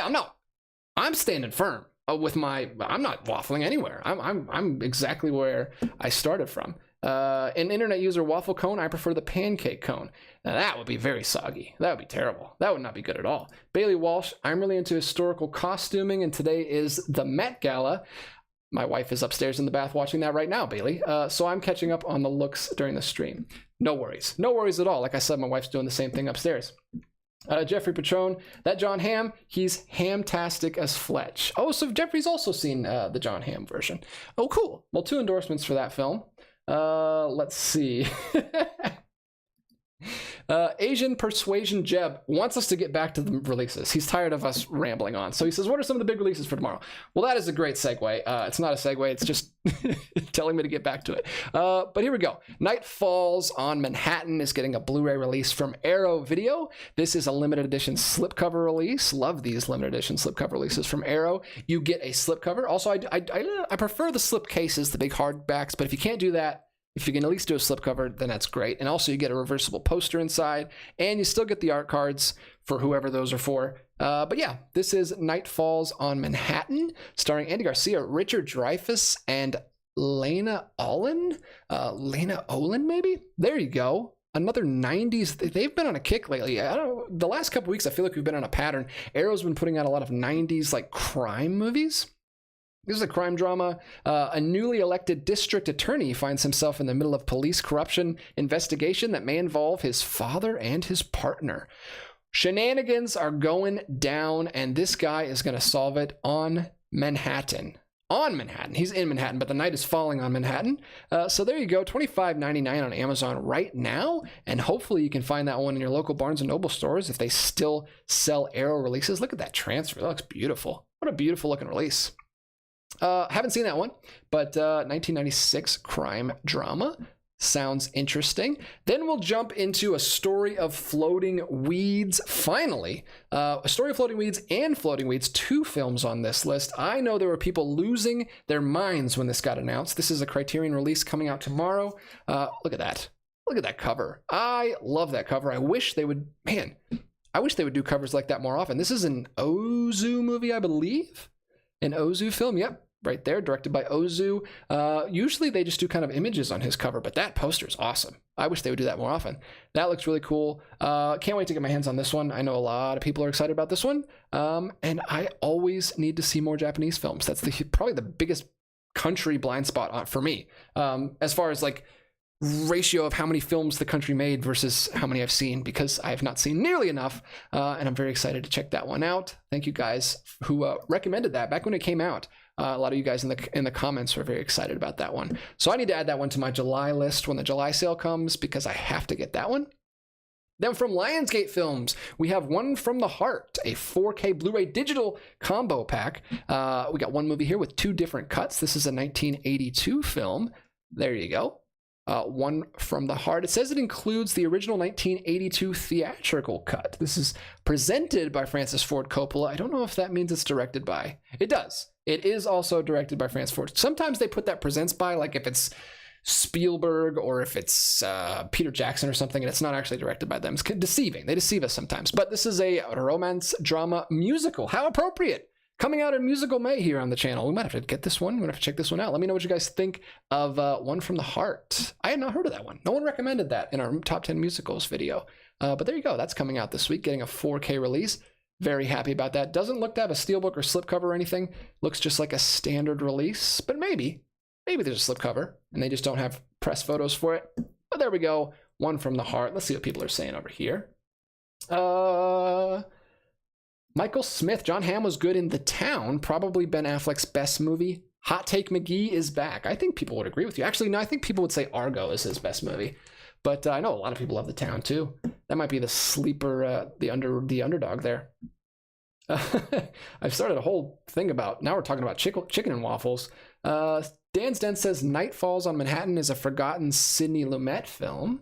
S1: I'm standing firm with I'm not waffling anywhere. I'm exactly where I started from. An internet user, waffle cone, I prefer the pancake cone. Now that would be very soggy. That would be terrible. That would not be good at all. Bailey Walsh, I'm really into historical costuming, and today is the Met Gala. My wife is upstairs in the bath watching that right now, Bailey. So I'm catching up on the looks during the stream. No worries. No worries at all. Like I said, my wife's doing the same thing upstairs. Jeffrey Patron, that John Hamm, he's hamtastic as Fletch. Oh, so Jeffrey's also seen the John Hamm version. Oh, cool. Well, 2 endorsements for that film. Let's see. Asian Persuasion Jeb wants us to get back to the releases. He's tired of us rambling on. So he says, what are some of the big releases for tomorrow? Well, that is a great segue. It's not a segue. It's just telling me to get back to it. But here we go. Night Falls on Manhattan is getting a Blu-ray release from Arrow Video. This is a limited edition slipcover release. Love these limited edition slipcover releases from Arrow. You get a slipcover. Also, I prefer the slip cases, the big hardbacks, but if you can't do that, if you can at least do a slipcover, then that's great. And also you get a reversible poster inside, and you still get the art cards for whoever those are for. But yeah, this is Night Falls on Manhattan, starring Andy Garcia, Richard Dreyfuss, and Lena Olin. Lena Olin, maybe? There you go. Another 90s. They've been on a kick lately. I don't know. The last couple weeks, I feel like we've been on a pattern. Arrow's been putting out a lot of 90s like crime movies. This is a crime drama. A newly elected district attorney finds himself in the middle of police corruption investigation that may involve his father and his partner. Shenanigans are going down, and this guy is going to solve it on Manhattan. On Manhattan. He's in Manhattan, but the night is falling on Manhattan. So there you go, $25.99 on Amazon right now, and hopefully you can find that one in your local Barnes & Noble stores if they still sell Arrow releases. Look at that transfer. That looks beautiful. What a beautiful looking release. Haven't seen that one, but 1996 crime drama. Sounds interesting. Then we'll jump into A Story of Floating Weeds. Finally, A Story of Floating Weeds and Floating Weeds, 2 films on this list. I know there were people losing their minds when this got announced. This is a Criterion release coming out tomorrow. Look at that. Look at that cover. I love that cover. I wish they would, I wish they would do covers like that more often. This is an Ozu movie, I believe. An Ozu film, yep. Right there, directed by Ozu. Usually they just do kind of images on his cover, but that poster is awesome. I wish they would do that more often. That looks really cool. Can't wait to get my hands on this one. I know a lot of people are excited about this one. And I always need to see more Japanese films. That's probably the biggest country blind spot for me. As far as like ratio of how many films the country made versus how many I've seen, because I have not seen nearly enough. And I'm very excited to check that one out. Thank you guys who recommended that back when it came out. A lot of you guys in the comments are very excited about that one. So I need to add that one to my July list when the July sale comes, because I have to get that one. Then from Lionsgate Films, we have One from the Heart, a 4K Blu-ray digital combo pack. We got one movie here with 2 different cuts. This is a 1982 film. There you go. One from the Heart. It says it includes the original 1982 theatrical cut. This is presented by Francis Ford Coppola. I don't know if that means it's directed by. It does. It is also directed by Francis Ford. Sometimes they put that presents by, like if it's Spielberg or if it's Peter Jackson or something, and it's not actually directed by them. It's deceiving. They deceive us sometimes. But this is a romance drama musical. How appropriate. Coming out in musical May here on the channel. We might have to get this one. We're going to have to check this one out. Let me know what you guys think of One from the Heart. I had not heard of that one. No one recommended that in our top 10 musicals video. But there you go. That's coming out this week, getting a 4K release. Very happy about that. Doesn't look to have a steelbook or slipcover or anything. Looks just like a standard release, but maybe there's a slipcover and they just don't have press photos for it. But there we go. One from the Heart. Let's see what people are saying over here. Michael Smith, John Hamm was good in The Town, probably Ben Affleck's best movie. Hot Take McGee is back. I think people would agree with you. Actually, no, I think people would say Argo is his best movie. But I know a lot of people love The Town too. That might be the sleeper, the underdog there. I've started a whole thing about, now we're talking about chicken and waffles. Dan's Den says Night Falls on Manhattan is a forgotten Sidney Lumet film.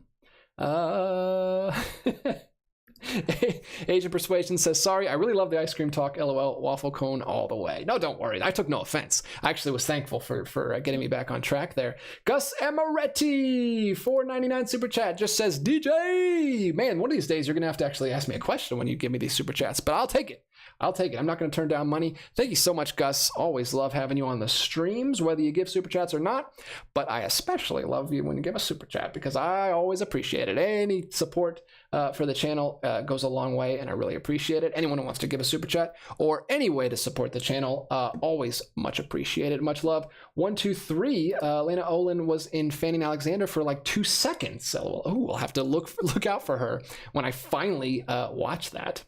S1: Asian Persuasion says, sorry, I really love the ice cream talk. LOL, waffle cone all the way. No, don't worry. I took no offense. I actually was thankful for getting me back on track there. Gus Amaretti, $4.99 super chat, just says, DJ. Man, one of these days you're going to have to actually ask me a question when you give me these super chats, but I'll take it. I'll take it. I'm not going to turn down money. Thank you so much, Gus. Always love having you on the streams, whether you give super chats or not. But I especially love you when you give a super chat because I always appreciate it. Any support for the channel goes a long way, and I really appreciate it. Anyone who wants to give a super chat or any way to support the channel, always much appreciated. Much love. 123. Lena Olin was in Fanning Alexander for like 2 seconds. Oh, I'll have to look out for her when I finally watch that.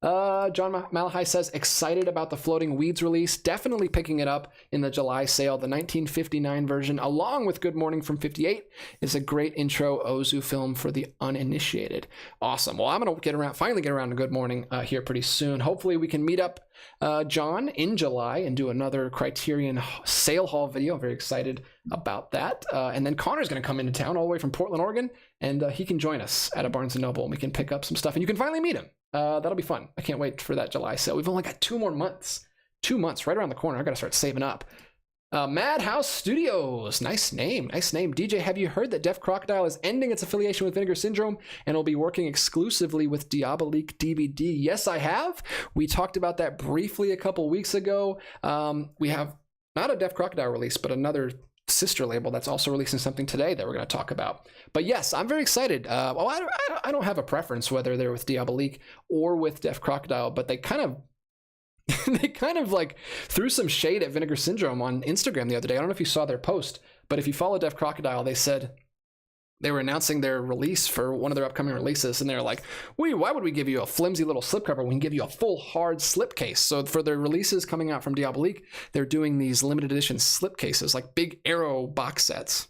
S1: John Malachi says, excited about the Floating Weeds release. Definitely picking it up in the July sale. The 1959 version, along with Good Morning from 58, is a great intro Ozu film for the uninitiated. Awesome. Well, I'm going to finally get around to Good Morning here pretty soon. Hopefully we can meet up, John, in July and do another Criterion sale haul video. I'm very excited about that. And then Connor's going to come into town all the way from Portland, Oregon, and he can join us at a Barnes & Noble, and we can pick up some stuff, and you can finally meet him. That'll be fun. I can't wait for that July sale. We've only got 2 more months. 2 months right around the corner. I got to start saving up. Madhouse Studios. Nice name. Nice name. DJ, have you heard that Deaf Crocodile is ending its affiliation with Vinegar Syndrome and will be working exclusively with Diabolique DVD? Yes, I have. We talked about that briefly a couple weeks ago. We have not a Deaf Crocodile release, but another sister label that's also releasing something today that we're going to talk about. But yes, I'm very excited. I don't have a preference whether they're with Diabolique or with Deaf Crocodile, but they kind of like threw some shade at Vinegar Syndrome on Instagram the other day. I don't know if you saw their post, but if you follow Deaf Crocodile, they said they were announcing their release for one of their upcoming releases, and they're like, why would we give you a flimsy little slipcover when we can give you a full hard slipcase? So for their releases coming out from Diabolique, they're doing these limited edition slipcases, like big Arrow box sets.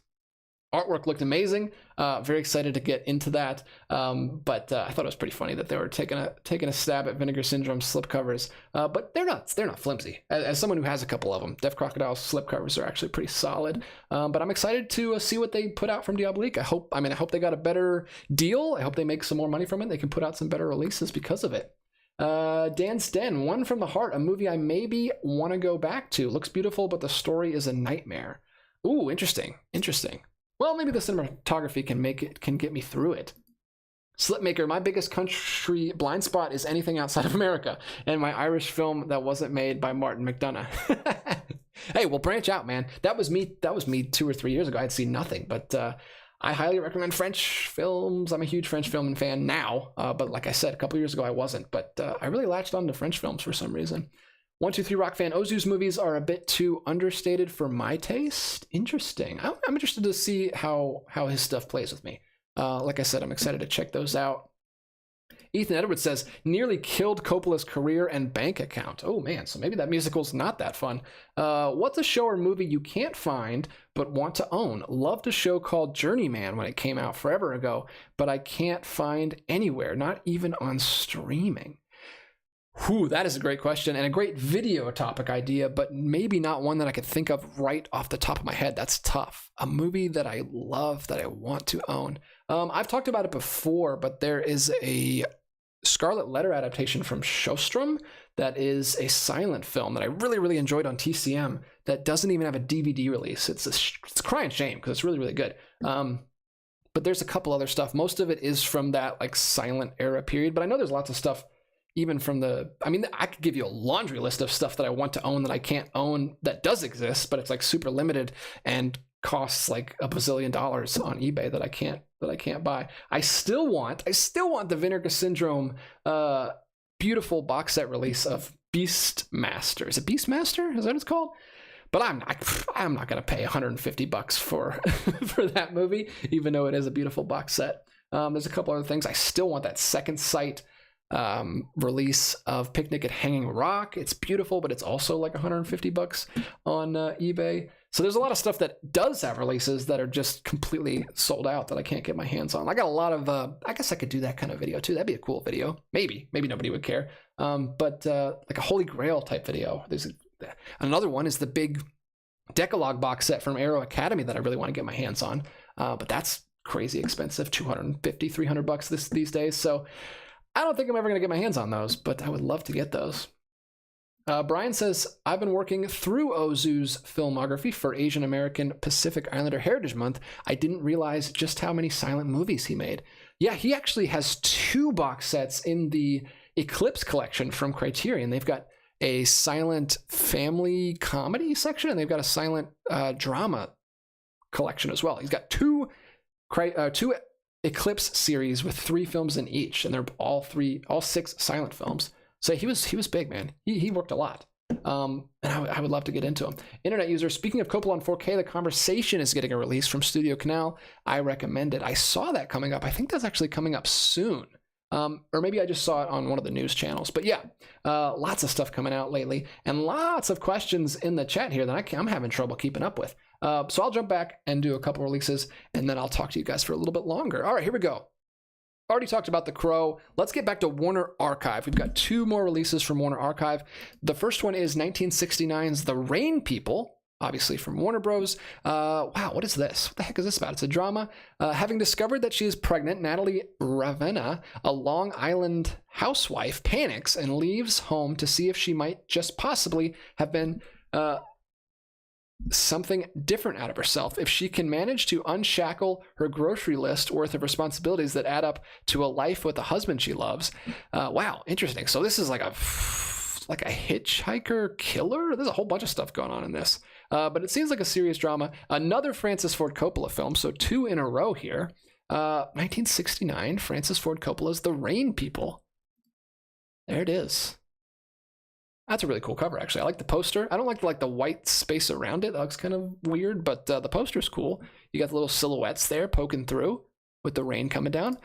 S1: Artwork looked amazing. Very excited to get into that. But I thought it was pretty funny that they were taking a stab at Vinegar Syndrome slipcovers. But they're not flimsy. As someone who has a couple of them, Deaf Crocodile slipcovers are actually pretty solid. But I'm excited to see what they put out from Diabolique. I hope they got a better deal. I hope they make some more money from it. They can put out some better releases because of it. Dan's Den, One from the Heart, a movie I maybe want to go back to. Looks beautiful, but the story is a nightmare. Ooh, interesting. Well, maybe the cinematography can get me through it. Slipmaker, my biggest country blind spot is anything outside of America, and my Irish film that wasn't made by Martin McDonagh. Hey, well, branch out, man. That was me 2 or 3 years ago. I'd seen nothing, but I highly recommend French films. I'm a huge French film fan now, but like I said, a couple years ago I wasn't, but I really latched on to French films for some reason. 123 Rock fan, Ozu's movies are a bit too understated for my taste. Interesting. I'm interested to see how his stuff plays with me. Like I said, I'm excited to check those out. Ethan Edwards says, nearly killed Coppola's career and bank account. Oh man, so maybe that musical's not that fun. What's a show or movie you can't find but want to own? Loved a show called Journeyman when it came out forever ago, but I can't find anywhere, not even on streaming. Whew, that is a great question and a great video topic idea, but maybe not one that I could think of right off the top of my head. That's tough. A movie that I love that I want to own. I've talked about it before, but there is a Scarlet Letter adaptation from Shostrom that is a silent film that I really, really enjoyed on TCM that doesn't even have a DVD release. It's a crying shame because it's really, really good. But there's a couple other stuff. Most of it is from that like silent era period, but I know there's lots of stuff even from I could give you a laundry list of stuff that I want to own that I can't own that does exist, but it's like super limited and costs like $1 bazillion on eBay that I can't buy. I still want the Vinegar Syndrome beautiful box set release of Beastmaster. Is it Beastmaster? Is that what it's called? But I'm not going to pay $150 for for that movie, even though it is a beautiful box set. There's a couple other things. I still want that Second Sight release of Picnic at Hanging Rock. It's beautiful, but it's also like $150 on eBay. So there's a lot of stuff that does have releases that are just completely sold out that I can't get my hands on. I got a lot of I guess I could do that kind of video too. That'd be a cool video. Maybe nobody would care. But like a Holy Grail type video. There's another one is the big Decalogue box set from Arrow Academy that I really want to get my hands on. But that's crazy expensive, $250, $300 these days. So I don't think I'm ever going to get my hands on those, but I would love to get those. Brian says, I've been working through Ozu's filmography for Asian American Pacific Islander Heritage Month. I didn't realize just how many silent movies he made. Yeah, he actually has 2 box sets in the Eclipse collection from Criterion. They've got a silent family comedy section, and they've got a silent drama collection as well. He's got two Eclipse series with 3 films in each, and they're all 6 silent films. So he was big, man. He worked a lot. And I would love to get into him. Internet user, speaking of Coppola on 4K, The Conversation is getting a release from Studio Canal. I recommend it. I saw that coming up. I think that's actually coming up soon. Or maybe I just saw it on one of the news channels. But yeah, lots of stuff coming out lately, and lots of questions in the chat here that I'm having trouble keeping up with. So I'll jump back and do a couple releases, and then I'll talk to you guys for a little bit longer. All right, here we go. Already talked about The Crow. Let's get back to Warner Archive. We've got 2 more releases from Warner Archive. The first one is 1969's The Rain People, obviously from Warner Bros. Wow, what is this? What the heck is this about? It's a drama. Having discovered that she is pregnant, Natalie Ravenna, a Long Island housewife, panics and leaves home to see if she might just possibly have been something different out of herself. If she can manage to unshackle her grocery list worth of responsibilities that add up to a life with a husband she loves. Wow, interesting. So this is like a hitchhiker killer. There's a whole bunch of stuff going on in this. But it seems like a serious drama. Another Francis Ford Coppola film, so 2 in a row here. 1969, Francis Ford Coppola's The Rain People. There it is. That's a really cool cover, actually. I like the poster. I don't like the white space around it. That looks kind of weird, but the poster's cool. You got the little silhouettes there poking through with the rain coming down.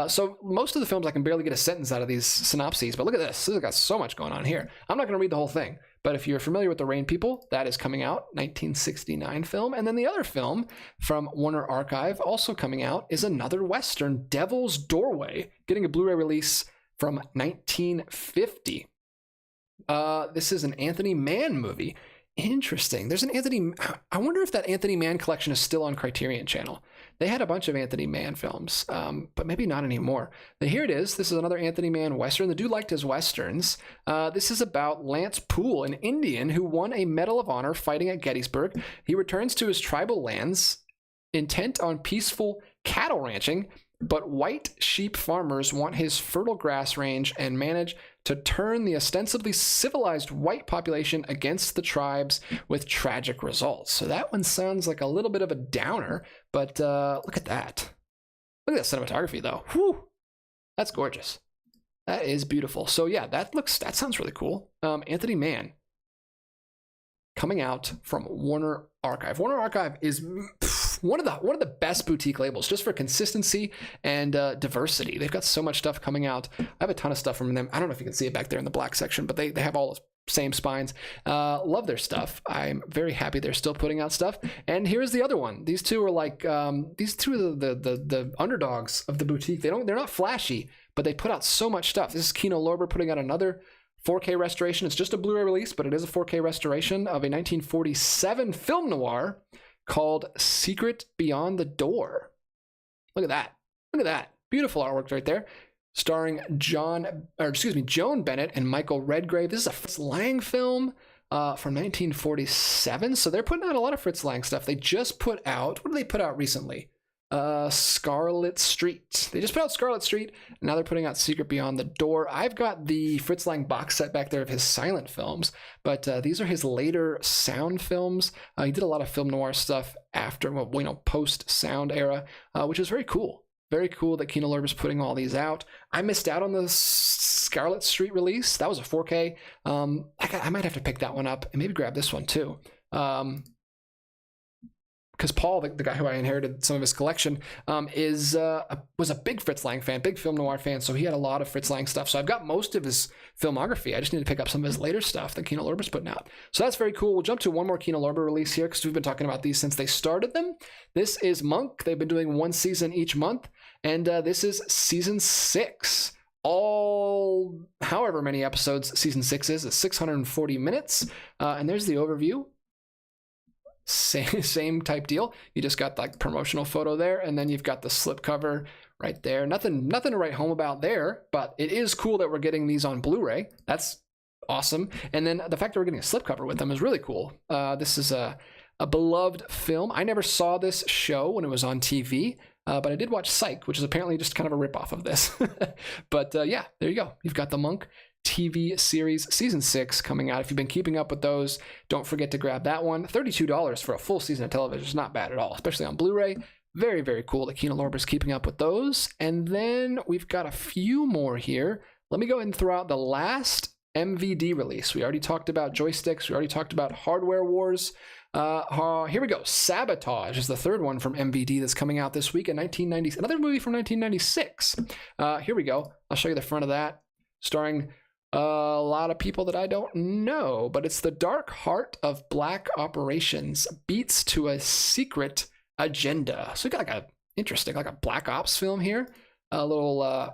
S1: So most of the films, I can barely get a sentence out of these synopses, but look at this. This has got so much going on here. I'm not going to read the whole thing, but if you're familiar with The Rain People, that is coming out, 1969 film. And then the other film from Warner Archive, also coming out, is another Western, Devil's Doorway, getting a Blu-ray release from 1950. This is an Anthony Mann movie. Interesting. There's an I wonder if that Anthony Mann collection is still on Criterion Channel. They had a bunch of Anthony Mann films, but maybe not anymore. But here it is. This is another Anthony Mann Western. The dude liked his Westerns. This is about Lance Poole, an Indian who won a Medal of Honor fighting at Gettysburg. He returns to his tribal lands, intent on peaceful cattle ranching, but white sheep farmers want his fertile grass range and manage to turn the ostensibly civilized white population against the tribes with tragic results. So that one sounds like a little bit of a downer, but look at that. Look at that cinematography, though. Whew, that's gorgeous. That is beautiful. So yeah, that sounds really cool. Anthony Mann, coming out from Warner Archive. Warner Archive is one of the best boutique labels, just for consistency and diversity. They've got so much stuff coming out. I have a ton of stuff from them. I don't know if you can see it back there in the black section, but they have all the same spines. Love their stuff. I'm very happy they're still putting out stuff. And here's the other one. These two are like these two are the underdogs of the boutique. They're not flashy, but they put out so much stuff. This is Kino Lorber putting out another 4K restoration. It's just a Blu-ray release, but it is a 4K restoration of a 1947 film noir called Secret Beyond the Door. Look at that. Look at that. Beautiful artwork right there. Starring Joan Bennett and Michael Redgrave. This is a Fritz Lang film from 1947. So they're putting out a lot of Fritz Lang stuff. They just put out, what did they put out recently? Scarlet Street. They just put out Scarlet Street. Now they're putting out Secret Beyond the Door. I've got the Fritz Lang box set back there of his silent films, but these are his later sound films. He did a lot of film noir stuff after, post sound era, which is very cool. Very cool that Kino Lorber's putting all these out. I missed out on the Scarlet Street release. That was a 4K. I might have to pick that one up and maybe grab this one too. Because Paul, the guy who I inherited some of his collection, was a big Fritz Lang fan, big film noir fan, so he had a lot of Fritz Lang stuff. So I've got most of his filmography. I just need to pick up some of his later stuff that Kino Lorber's putting out. So that's very cool. We'll jump to one more Kino Lorber release here, because we've been talking about these since they started them. This is Monk. They've been doing one season each month, and this is season 6. All however many episodes season 6 is 640 minutes. And there's the overview. same type deal. You just got like promotional photo there, and then you've got the slipcover right there. Nothing to write home about there, but it is cool that we're getting these on Blu-ray. That's awesome. And then the fact that we're getting a slipcover with them is really cool. This is a beloved film. I never saw this show when it was on TV, but I did watch Psych, which is apparently just kind of a ripoff of this. But yeah, there you go. You've got the Monk TV series season 6 coming out. If you've been keeping up with those, don't forget to grab that one. $32 for a full season of television is not bad at all, especially on Blu-ray. Very, very cool that Kino Lorber's keeping up with those. And then we've got a few more here. Let me go ahead and throw out the last MVD release. We already talked about joysticks. We already talked about Hardware Wars. Here we go. Sabotage is the third one from MVD that's coming out this week in 1990. Another movie from 1996. Here we go. I'll show you the front of that. Starring a lot of people that I don't know, but it's the dark heart of black operations beats to a secret agenda. So we got like a interesting, like a black ops film here. A little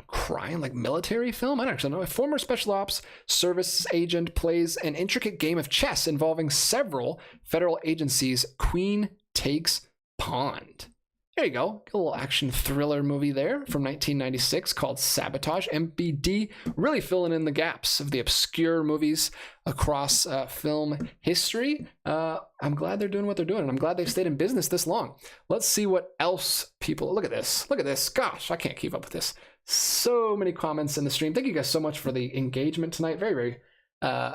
S1: crime, like military film. I don't actually know. A former special ops service agent plays an intricate game of chess involving several federal agencies. Queen takes Pond. There you go. A little action thriller movie there from 1996 called Sabotage. MVD really filling in the gaps of the obscure movies across film history. I'm glad they're doing what they're doing, and I'm glad they've stayed in business this long. Let's see what else people... Look at this. Look at this. Gosh, I can't keep up with this. So many comments in the stream. Thank you guys so much for the engagement tonight. Very, very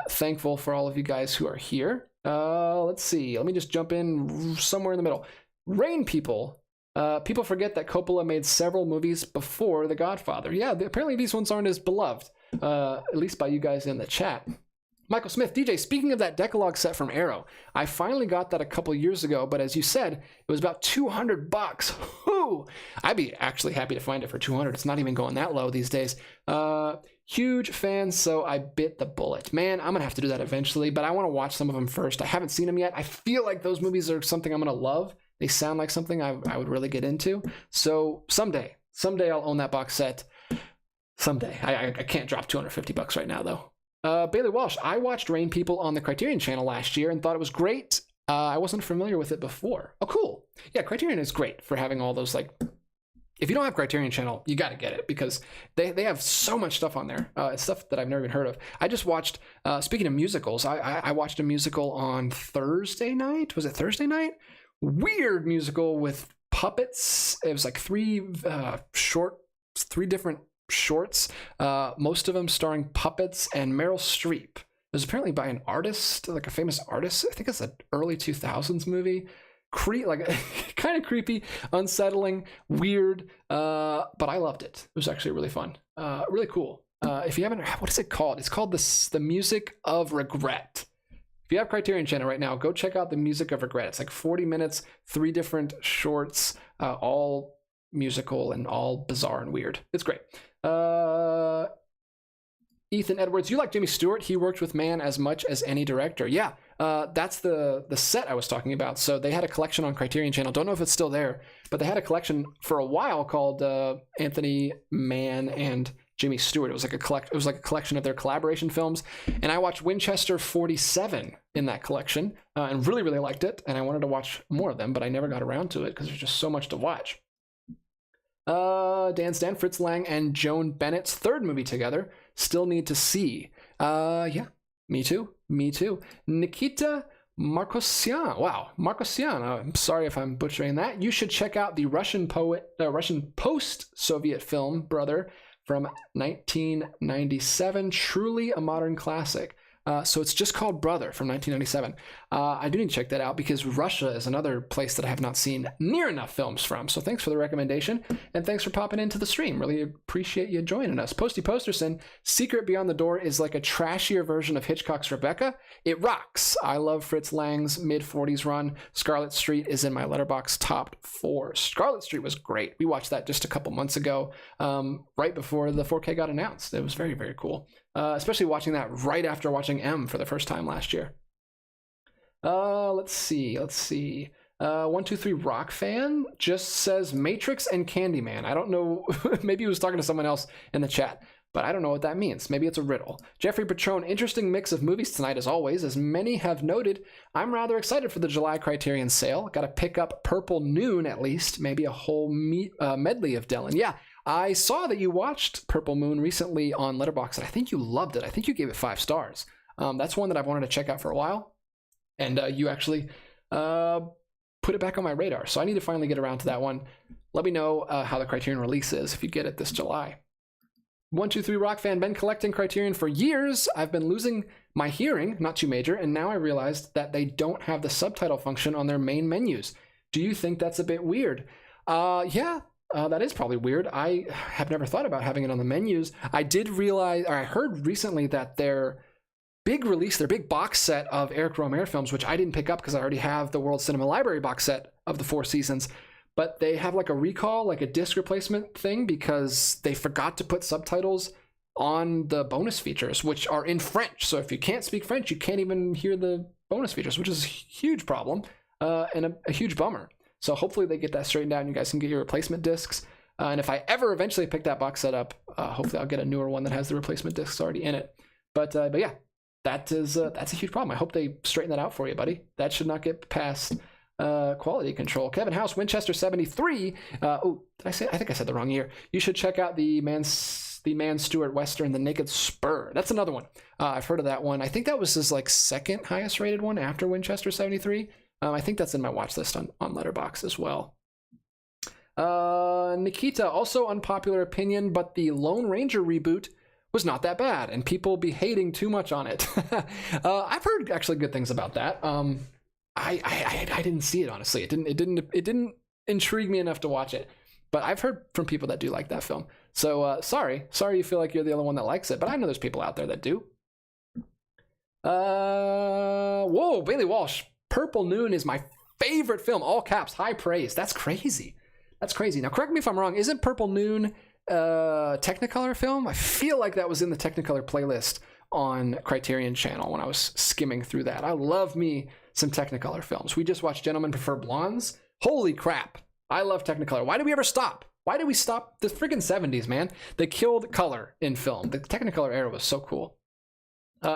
S1: thankful for all of you guys who are here. Let's see. Let me just jump in somewhere in the middle. Rain People... people forget that Coppola made several movies before The Godfather. Yeah, apparently these ones aren't as beloved, at least by you guys in the chat. Michael Smith, DJ, speaking of that Decalogue set from Arrow, I finally got that a couple years ago, but as you said, it was about $200. Whoo! I'd be actually happy to find it for $200. It's not even going that low these days. Huge fan, so I bit the bullet. Man, I'm going to have to do that eventually, but I want to watch some of them first. I haven't seen them yet. I feel like those movies are something I'm going to love. They sound like something I would really get into. So someday I'll own that box set. Someday. I can't drop $250 right now, though. Bailey Walsh, I watched Rain People on the Criterion channel last year and thought it was great. I wasn't familiar with it before. Oh, cool. Yeah, Criterion is great for having all those, like... If you don't have Criterion channel, you got to get it because they have so much stuff on there. It's stuff that I've never even heard of. I just watched, speaking of musicals, I watched a musical on Thursday night. Was it Thursday night? Weird musical with puppets. It was like three different shorts, most of them starring puppets and Meryl Streep. It was apparently by an artist, like a famous artist. I think it's an early 2000s movie. Like kind of creepy, unsettling, weird, but I loved it. It was actually really fun, really cool. If you haven't, what is it called? It's called the Music of Regret. If you have Criterion channel right now, go check out the Music of Regret. It's like 40 minutes, 3 different shorts, all musical and all bizarre and weird. It's great. Ethan Edwards, you like Jimmy Stewart? He worked with Man as much as any director. Yeah, that's the set I was talking about. So they had a collection on Criterion channel. Don't know if it's still there, but they had a collection for a while called Anthony Mann and Jimmy Stewart. It was like a collection of their collaboration films, and I watched Winchester 47 in that collection and really, really liked it. And I wanted to watch more of them, but I never got around to it because there's just so much to watch. Dan Stan, Fritz Lang, and Joan Bennett's third movie together. Still need to see. Yeah, me too. Nikita Markosyan. Wow, Markosyan. I'm sorry if I'm butchering that. You should check out the Russian post-Soviet film Brother from 1997. Truly a modern classic. So it's just called Brother from 1997. I do need to check that out because Russia is another place that I have not seen near enough films from. So thanks for the recommendation, and thanks for popping into the stream. Really appreciate you joining us. Posty Posterson, Secret Beyond the Door is like a trashier version of Hitchcock's Rebecca. It rocks. I love Fritz Lang's mid-40s run. Scarlet Street is in my Letterboxd top 4. Scarlet Street was great. We watched that just a couple months ago, right before the 4K got announced. It was very, very cool. Especially watching that right after watching M for the first time last year. Let's see. 123 Rock Fan just says Matrix and Candyman. I don't know. Maybe he was talking to someone else in the chat. but I don't know what that means. Maybe it's a riddle. Jeffrey Patron, interesting mix of movies tonight as always. As many have noted, I'm rather excited for the July Criterion sale. Got to pick up Purple Noon at least, maybe a whole medley of Dylan. Yeah, I saw that you watched Purple Moon recently on Letterboxd, and I think you loved it. I think you gave it 5 stars. That's one that I've wanted to check out for a while, and you actually put it back on my radar, so I need to finally get around to that one. Let me know how the Criterion release is if you get it this July. 123 Rock fan, been collecting Criterion for years. I've been losing my hearing, not too major, and now I realized that they don't have the subtitle function on their main menus. Do you think that's a bit weird? Yeah, that is probably weird. I have never thought about having it on the menus. I did realize, or I heard recently that their big release, their big box set of Eric Rohmer films, which I didn't pick up because I already have the World Cinema Library box set of the 4 seasons, but they have like a recall, like a disc replacement thing, because they forgot to put subtitles on the bonus features, which are in French. So if you can't speak French, you can't even hear the bonus features, which is a huge problem and a huge bummer. So hopefully they get that straightened out and you guys can get your replacement discs. And if I ever eventually pick that box set up, hopefully I'll get a newer one that has the replacement discs already in it. But yeah, that's a huge problem. I hope they straighten that out for you, buddy. That should not get past quality control. Kevin House, Winchester 73. Oh, did I say? I think I said the wrong year. You should check out the Man Stewart Western, The Naked Spur. That's another one. I've heard of that one. I think that was his like second highest rated one after Winchester 73. I think that's in my watch list on Letterboxd as well. Nikita, also unpopular opinion, but the Lone Ranger reboot was not that bad, and people be hating too much on it. I've heard actually good things about that. I didn't see it, honestly. It didn't intrigue me enough to watch it, but I've heard from people that do like that film. So sorry you feel like you're the only one that likes it, but I know there's people out there that do. Whoa, Bailey Walsh, Purple Noon is my favorite film, all caps, high praise. That's crazy. Now correct me if I'm wrong, isn't Purple Noon Technicolor film? I feel like that was in the Technicolor playlist on Criterion Channel when I was skimming through that. I love me some Technicolor films. We just watched Gentlemen Prefer Blondes. Holy crap. I love Technicolor. Why did we ever stop? Why did we stop? The friggin' 70s, man. They killed color in film. The Technicolor era was so cool.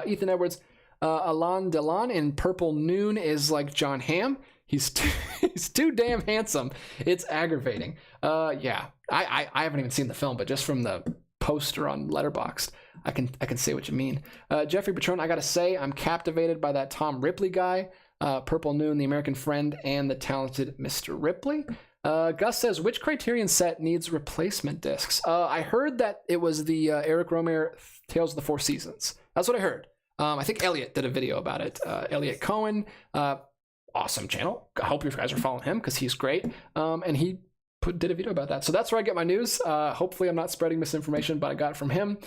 S1: Ethan Edwards, Alain Delon in Purple Noon is like John Hamm. He's too damn handsome. It's aggravating. Yeah, I haven't even seen the film, but just from the poster on Letterboxd, I can say what you mean. Jeffrey Patron, I gotta say, I'm captivated by that Tom Ripley guy. Purple Noon, The American Friend, and The Talented Mr. Ripley. Gus says, which Criterion set needs replacement discs? I heard that it was the Eric Rohmer Tales of the Four Seasons. That's what I heard. I think Elliot did a video about it. Elliot Cohen, awesome channel. I hope you guys are following him because he's great. And he did a video about that. So that's where I get my news. Hopefully I'm not spreading misinformation, but I got it from him.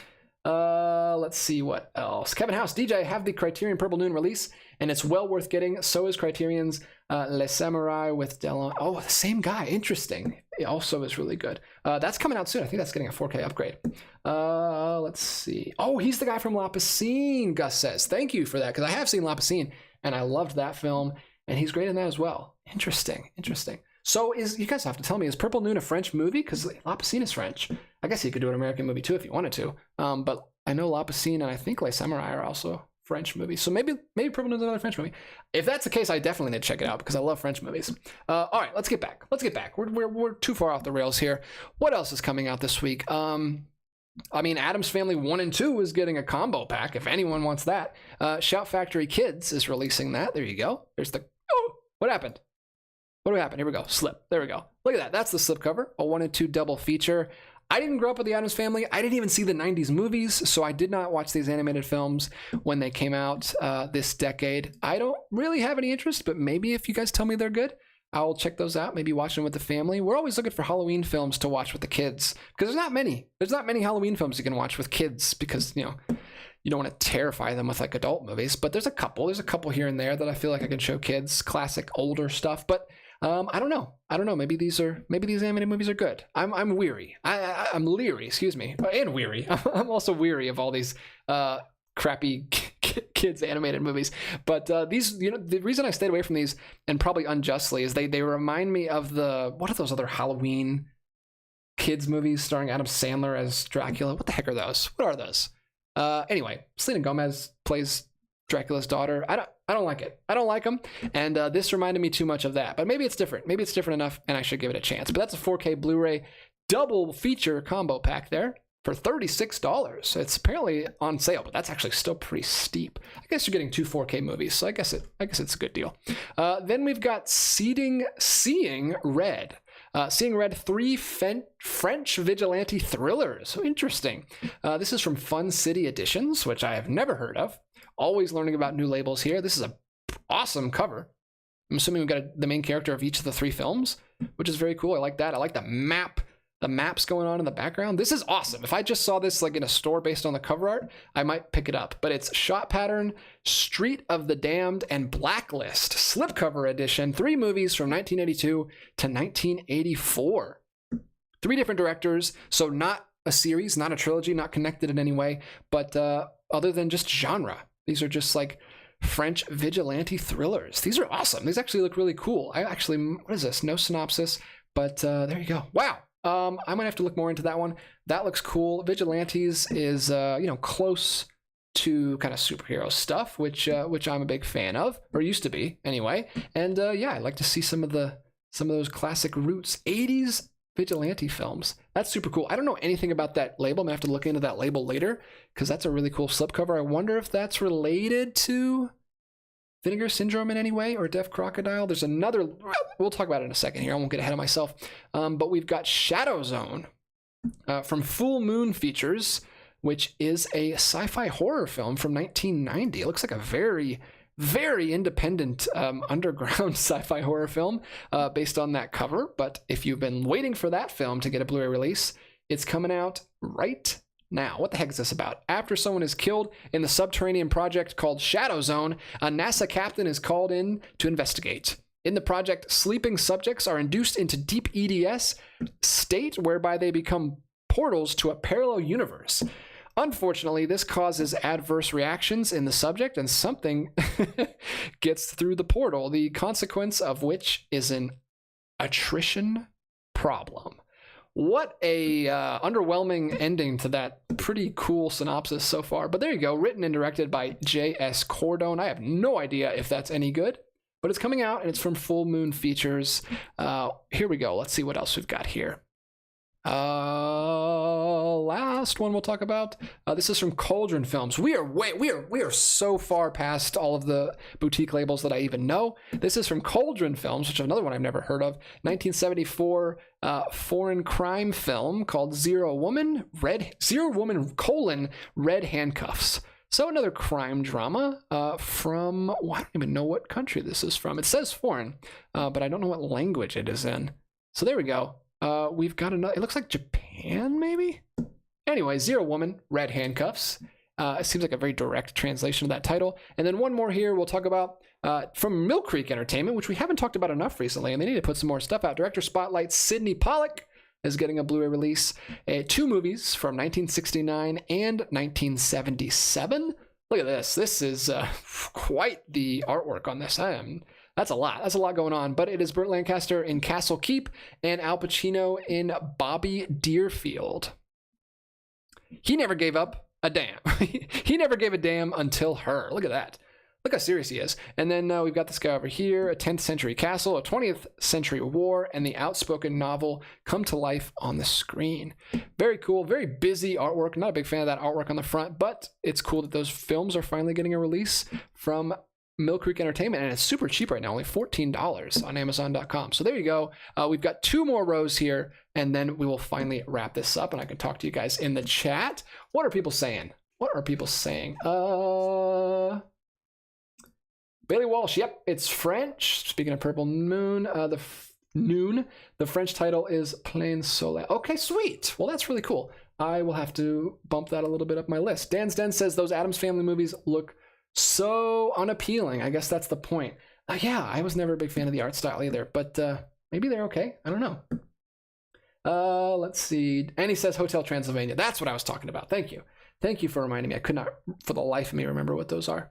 S1: Let's see what else. Kevin House, DJ, have the Criterion Purple Noon release, and it's well worth getting. So is Criterion's Les Samurai with Delon. Oh, the same guy. Interesting. It also is really good. That's coming out soon. I think that's getting a 4K upgrade. Let's see. Oh, he's the guy from La Piscine, Gus says. Thank you for that, because I have seen La Piscine, and I loved that film, and he's great in that as well. Interesting. So you guys have to tell me, is Purple Noon a French movie? Because La Piscine is French. I guess you could do an American movie too if you wanted to. But I know La Piscine and I think Les Samurai are also French movies. So maybe Purple Noon is another French movie. If that's the case, I definitely need to check it out because I love French movies. All right, let's get back. We're too far off the rails here. What else is coming out this week? I mean, Addams Family 1 and 2 is getting a combo pack if anyone wants that. Shout Factory Kids is releasing that. There you go. There's the... Oh, what happened? What happened? Here we go. Slip. There we go. Look at that. That's the slipcover. A 1 and 2 double feature. I didn't grow up with the Addams Family. I didn't even see the 90s movies, so I did not watch these animated films when they came out this decade. I don't really have any interest, but maybe if you guys tell me they're good, I'll check those out, maybe watch them with the family. We're always looking for Halloween films to watch with the kids, because there's not many. There's not many Halloween films you can watch with kids, because, you know, you don't want to terrify them with like adult movies, but there's a couple here and there that I feel like I can show kids, classic older stuff, but I don't know. Maybe these animated movies are good. I'm weary. I'm leery, excuse me, and weary. I'm also weary of all these crappy kids animated movies. But these, you know, the reason I stayed away from these, and probably unjustly, is they remind me of what are those other Halloween kids movies starring Adam Sandler as Dracula. What the heck are those? What are those? Anyway, Selena Gomez plays Dracula's daughter. I don't like it. I don't like them. And this reminded me too much of that. But maybe it's different. Maybe it's different enough, and I should give it a chance. But that's a 4K Blu-ray double feature combo pack there for $36. It's apparently on sale, but that's actually still pretty steep. I guess you're getting 2 4K movies, so I guess it's a good deal. Then we've got Seeing Red. Seeing Red, 3 French vigilante thrillers. So interesting. This is from Fun City Editions, which I have never heard of. Always learning about new labels here. This is an awesome cover. I'm assuming we've got the main character of each of the 3 films, which is very cool. I like that. I like the maps going on in the background. This is awesome. If I just saw this like in a store based on the cover art, I might pick it up. But it's Shot Pattern, Street of the Damned, and Blacklist slipcover edition. 3 movies from 1982 to 1984. 3 different directors, so not a series, not a trilogy, not connected in any way, but other than just genre. These are just like French vigilante thrillers. These are awesome. These actually look really cool. What is this? No synopsis, but there you go. Wow. I might have to look more into that one. That looks cool. Vigilantes is, close to kind of superhero stuff, which I'm a big fan of, or used to be anyway. And I like to see some of those classic roots, 80s vigilante films. That's super cool. I don't know anything about that label. I'm gonna have to look into that label later because that's a really cool slipcover. I wonder if that's related to Vinegar Syndrome in any way, or Deaf Crocodile. There's another, we'll talk about it in a second here. I won't get ahead of myself. But we've got Shadow Zone from Full Moon Features, which is a sci-fi horror film from 1990. It looks like a very, very independent underground sci-fi horror film based on that cover. But if you've been waiting for that film to get a Blu-ray release, it's coming out right now. What the heck is this about? After someone is killed in the subterranean project called Shadow Zone, a NASA captain is called in to investigate. In the project, sleeping subjects are induced into deep EDS state whereby they become portals to a parallel universe. Unfortunately, this causes adverse reactions in the subject, and something gets through the portal, the consequence of which is an attrition problem. What a underwhelming ending to that pretty cool synopsis so far. But there you go, written and directed by J.S. Cordone. I have no idea if that's any good, but it's coming out, and it's from Full Moon Features. Here we go. Let's see what else we've got here. Last one we'll talk about. This is from Cauldron Films. We are so far past all of the boutique labels that I even know. This is from Cauldron Films, which is another one I've never heard of. 1974 foreign crime film called Zero Woman: Red Handcuffs. So another crime drama from, I don't even know what country this is from. It says foreign, but I don't know what language it is in. So there we go. We've got another, it looks like Japan, maybe? Anyway, Zero Woman, Red Handcuffs. It seems like a very direct translation of that title. And then one more here we'll talk about from Mill Creek Entertainment, which we haven't talked about enough recently, and they need to put some more stuff out. Director Spotlight Sidney Pollack is getting a Blu-ray release. 2 movies from 1969 and 1977. Look at this. This is quite the artwork on this. That's a lot. That's a lot going on. But it is Burt Lancaster in Castle Keep and Al Pacino in Bobby Deerfield. He never gave up a damn. He never gave a damn until her. Look at that. Look how serious he is. And then we've got this guy over here, a 10th century castle, a 20th century war, and the outspoken novel come to life on the screen. Very cool, very busy artwork. Not a big fan of that artwork on the front, but it's cool that those films are finally getting a release from Mill Creek Entertainment, and it's super cheap right now, only $14 on Amazon.com. So there you go. We've got 2 more rows here, and then we will finally wrap this up, and I can talk to you guys in the chat. What are people saying? Bailey Walsh, yep, it's French. Speaking of Purple Moon, the French title is Plain Soleil. Okay, sweet. Well, that's really cool. I will have to bump that a little bit up my list. Dan's Den says those Addams Family movies look so unappealing. I guess that's the point. Yeah, I was never a big fan of the art style either, but maybe they're okay. I don't know. Let's see. And he says Hotel Transylvania. That's what I was talking about. Thank you. Thank you for reminding me. I could not, for the life of me, remember what those are.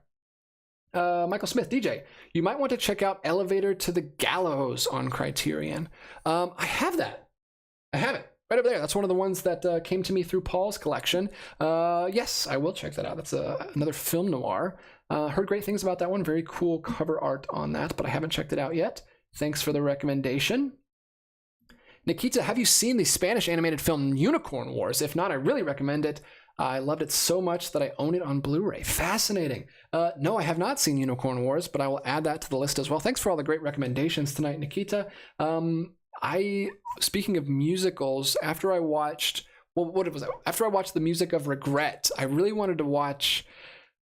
S1: Michael Smith, DJ, you might want to check out Elevator to the Gallows on Criterion. I have that. I have it. right over there. That's one of the ones that came to me through Paul's collection. Yes, I will check that out. That's another film noir. Heard great things about that one. Very cool cover art on that, but I haven't checked it out yet. Thanks for the recommendation. Nikita, have you seen the Spanish animated film Unicorn Wars? If not, I really recommend it. I loved it so much that I own it on Blu-ray. Fascinating. No, I have not seen Unicorn Wars, but I will add that to the list as well. Thanks for all the great recommendations tonight, Nikita. Speaking of musicals, after I watched, what was that? After I watched The Music of Regret, I really wanted to watch,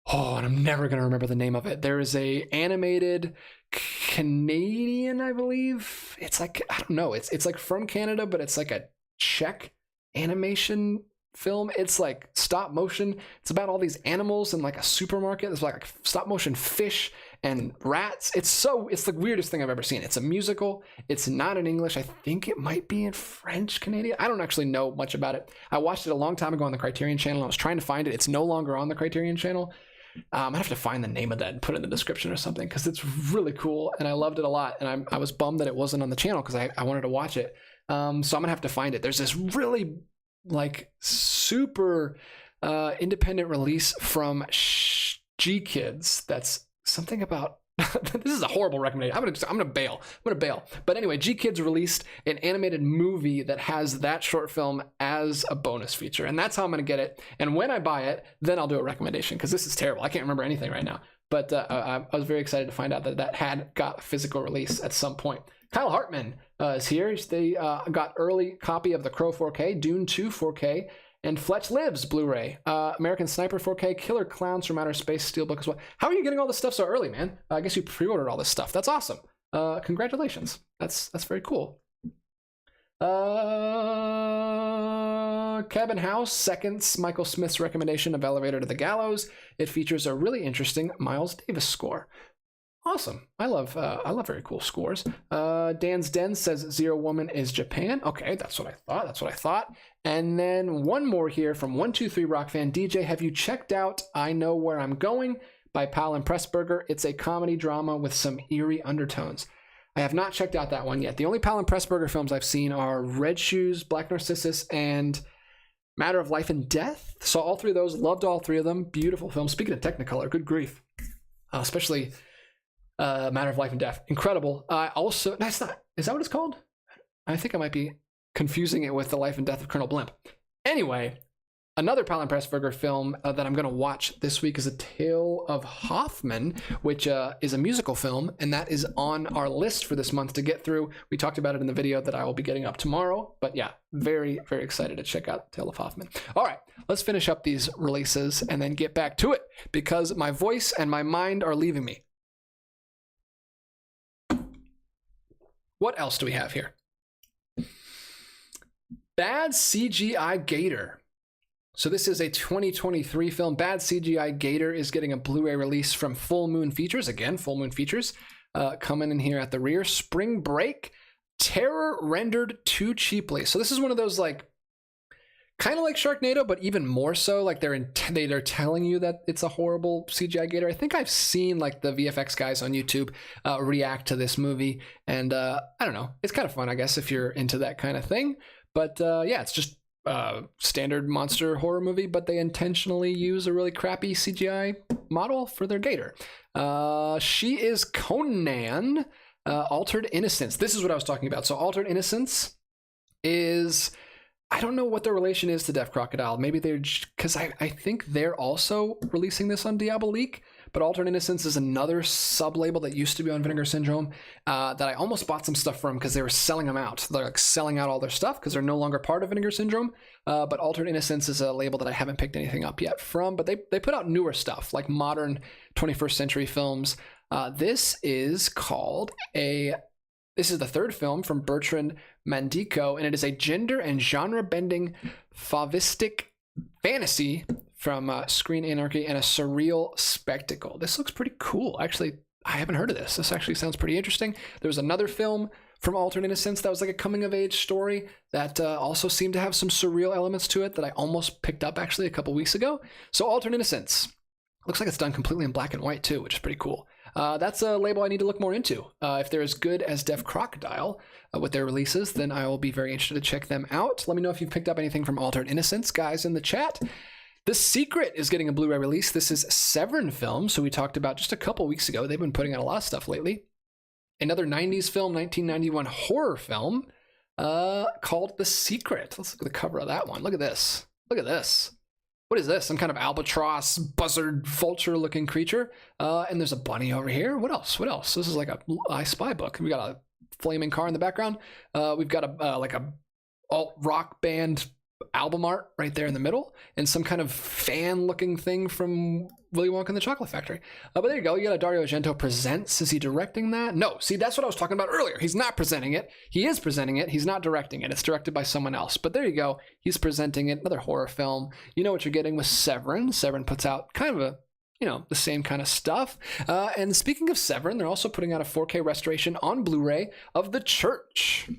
S1: and I'm never going to remember the name of it. There is a animated Canadian, I believe. It's like, I don't know. It's like from Canada, but it's like a Czech animation film. It's like stop motion. It's about all these animals in like a supermarket. There's like stop motion fish and rats. It's the weirdest thing I've ever seen. It's a musical. It's not in English. I think it might be in French Canadian. I don't actually know much about it. I watched it a long time ago on the Criterion Channel. I was trying to find it. It's no longer on the Criterion Channel. I have to find the name of that and put it in the description or something, because it's really cool and I loved it a lot. And I was bummed that it wasn't on the channel because I wanted to watch it. So I'm gonna have to find it. There's this really like super independent release from G Kids. That's something about. This is a horrible recommendation. I'm gonna bail. But anyway, G Kids released an animated movie that has that short film as a bonus feature, and that's how I'm gonna get it. And when I buy it, then I'll do a recommendation, because this is terrible. I can't remember anything right now. But I was very excited to find out that had got a physical release at some point. Kyle Hartman is here. They got early copy of The Crow 4K, Dune 2 4K, and Fletch Lives Blu-ray, American Sniper 4K, Killer Clowns from Outer Space Steelbook as well. How are you getting all this stuff so early, man? I guess you pre-ordered all this stuff. That's awesome. Congratulations. That's very cool. Cabin House, Seconds, Michael Smith's recommendation of Elevator to the Gallows. It features a really interesting Miles Davis score. Awesome. I love very cool scores. Dan's Den says Zero Woman is Japan. Okay, that's what I thought. And then one more here from 123 Rock Fan. DJ, have you checked out I Know Where I'm Going by Powell and Pressburger? It's a comedy drama with some eerie undertones. I have not checked out that one yet. The only Powell and Pressburger films I've seen are Red Shoes, Black Narcissus, and Matter of Life and Death. Saw all three of those. Loved all three of them. Beautiful films. Speaking of Technicolor, good grief. Especially Matter of Life and Death. Incredible. Also, that's not, is that what it's called? I think I might be confusing it with The Life and Death of Colonel Blimp. Anyway, another Powell and Pressburger film that I'm going to watch this week is A Tale of Hoffman, which is a musical film, and that is on our list for this month to get through. We talked about it in the video that I will be getting up tomorrow, but yeah, very, very excited to check out Tale of Hoffman. All right, let's finish up these releases and then get back to it, because my voice and my mind are leaving me. What else do we have here? Bad CGI Gator. So this is a 2023 film. Bad CGI Gator is getting a Blu-ray release from Full Moon Features. Again, Full Moon Features coming in here at the rear. Spring Break, terror rendered too cheaply. So this is one of those like, kind of like Sharknado, but even more so. Like they're telling you that it's a horrible CGI gator. I think I've seen like the VFX guys on YouTube react to this movie, and I don't know. It's kind of fun, I guess, if you're into that kind of thing. But yeah, it's just standard monster horror movie, but they intentionally use a really crappy CGI model for their gator. She is Conan, Altered Innocence. This is what I was talking about. So Altered Innocence is, I don't know what their relation is to Deaf Crocodile. Maybe they're, because I think they're also releasing this on Diabolique, but Altered Innocence is another sub-label that used to be on Vinegar Syndrome that I almost bought some stuff from because they were selling them out. They're like selling out all their stuff because they're no longer part of Vinegar Syndrome. But Altered Innocence is a label that I haven't picked anything up yet from, but they put out newer stuff, like modern 21st century films. This is the third film from Bertrand Mandico, and it is a gender and genre-bending fauvistic fantasy from Screen Anarchy and a surreal spectacle. This looks pretty cool. Actually, I haven't heard of this. This actually sounds pretty interesting. There was another film from Altered Innocence that was like a coming-of-age story that also seemed to have some surreal elements to it that I almost picked up actually a couple weeks ago. So Altered Innocence. Looks like it's done completely in black and white too, which is pretty cool. That's a label I need to look more into. If they're as good as Deaf Crocodile with their releases, then I will be very interested to check them out. Let me know if you've picked up anything from Altered Innocence, guys, in the chat. The Secret is getting a Blu-ray release. This is Severin Films, who we talked about just a couple weeks ago. They've been putting out a lot of stuff lately. Another 90s film, 1991 horror film called The Secret. Let's look at the cover of that one. Look at this. Look at this. What is this? Some kind of albatross, buzzard, vulture-looking creature. And there's a bunny over here. What else? What else? This is like a I Spy book. We got a flaming car in the background. We've got a like a alt-rock band album art right there in the middle, and some kind of fan-looking thing from Willy Wonka and the Chocolate Factory. But there you go. You got a Dario Argento Presents. Is he directing that? No. See, that's what I was talking about earlier. He's not presenting it. He is presenting it. He's not directing it. It's directed by someone else. But there you go. He's presenting it. Another horror film. You know what you're getting with Severin. Severin puts out kind of a, the same kind of stuff. And speaking of Severin, they're also putting out a 4K restoration on Blu-ray of The Church.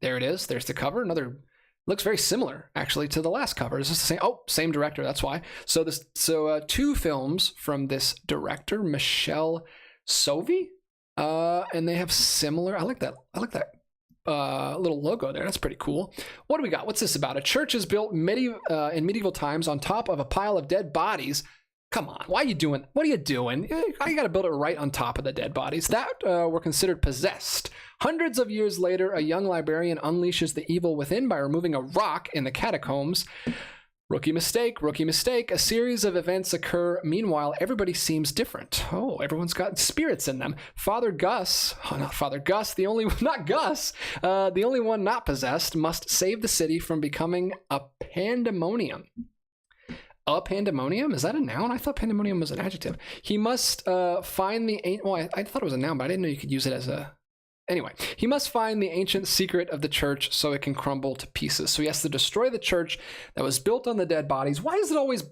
S1: There it is. There's the cover. Another looks very similar, actually, to the last cover. Is this the same? Oh, same director. That's why. So two films from this director, Michel Sauvé, and they have similar. I like that little logo there. That's pretty cool. What do we got? What's this about? A church is built in medieval times on top of a pile of dead bodies. Come on, why are you doing? What are you doing? You got to build it right on top of the dead bodies that were considered possessed. Hundreds of years later, a young librarian unleashes the evil within by removing a rock in the catacombs. Rookie mistake, rookie mistake. A series of events occur. Meanwhile, everybody seems different. Oh, everyone's got spirits in them. Father Gus, not Father Gus, the only one not possessed, must save the city from becoming a pandemonium. A pandemonium? Is that a noun? I thought pandemonium was an adjective. He must find the... Well, I thought it was a noun, but I didn't know you could use it as a... Anyway, he must find the ancient secret of the church so it can crumble to pieces. So he has to destroy the church that was built on the dead bodies. Why is it always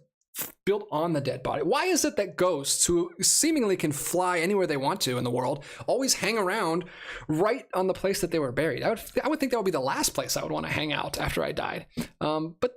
S1: built on the dead body? Why is it that ghosts, who seemingly can fly anywhere they want to in the world, always hang around right on the place that they were buried? I would think that would be the last place I would want to hang out after I died. But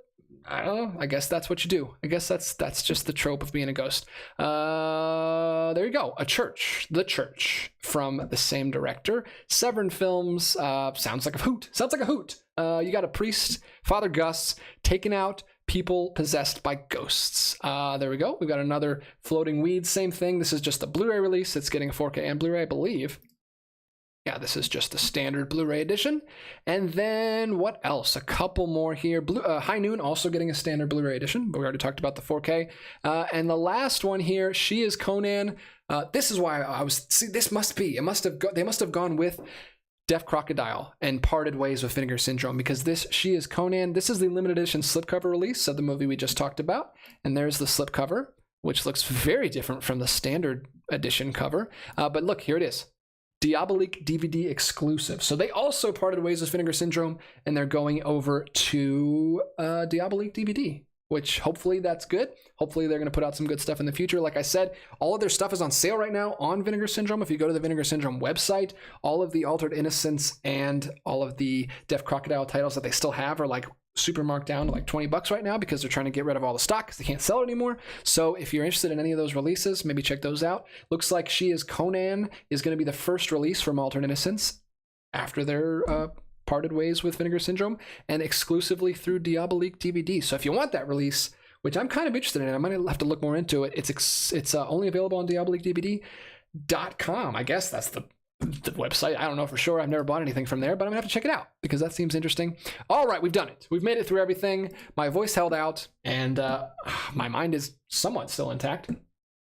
S1: I don't know. I guess that's what you do. I guess that's just the trope of being a ghost. There you go. A Church. The Church from the same director. Severin Films. Sounds like a hoot. Sounds like a hoot. You got a priest, Father Gus, taking out people possessed by ghosts. There we go. We've got another Floating Weeds. Same thing. This is just a Blu-ray release. It's getting a 4K and Blu-ray, I believe. Yeah, this is just the standard Blu-ray edition. And then what else? A couple more here. High Noon also getting a standard Blu-ray edition, but we already talked about the 4K. And the last one here, She is Conan. This is why they must have gone with Deaf Crocodile and parted ways with Vinegar Syndrome, because She is Conan, this is the limited edition slipcover release of the movie we just talked about. And there's the slipcover, which looks very different from the standard edition cover. But look, here it is. Diabolique DVD exclusive. So they also parted ways with Vinegar Syndrome, and they're going over to Diabolique DVD, which hopefully that's good. Hopefully they're going to put out some good stuff in the future. Like I said, all of their stuff is on sale right now on Vinegar Syndrome. If you go to the Vinegar Syndrome website, all of the Altered Innocence and all of the Deaf Crocodile titles that they still have are like super marked down to like $20 right now, because they're trying to get rid of all the stock because they can't sell it anymore. So if you're interested in any of those releases, maybe check those out. Looks like She is Conan is going to be the first release from Altered Innocence after their parted ways with Vinegar Syndrome, and exclusively through Diabolique DVD. So if you want that release, which I'm kind of interested in, I might have to look more into it. It's only available on diaboliquedvd.com. I guess that's the website. I don't know for sure. I've never bought anything from there, but I'm gonna have to check it out because that seems interesting. All right, we've done it. We've made it through everything. My voice held out, and my mind is somewhat still intact.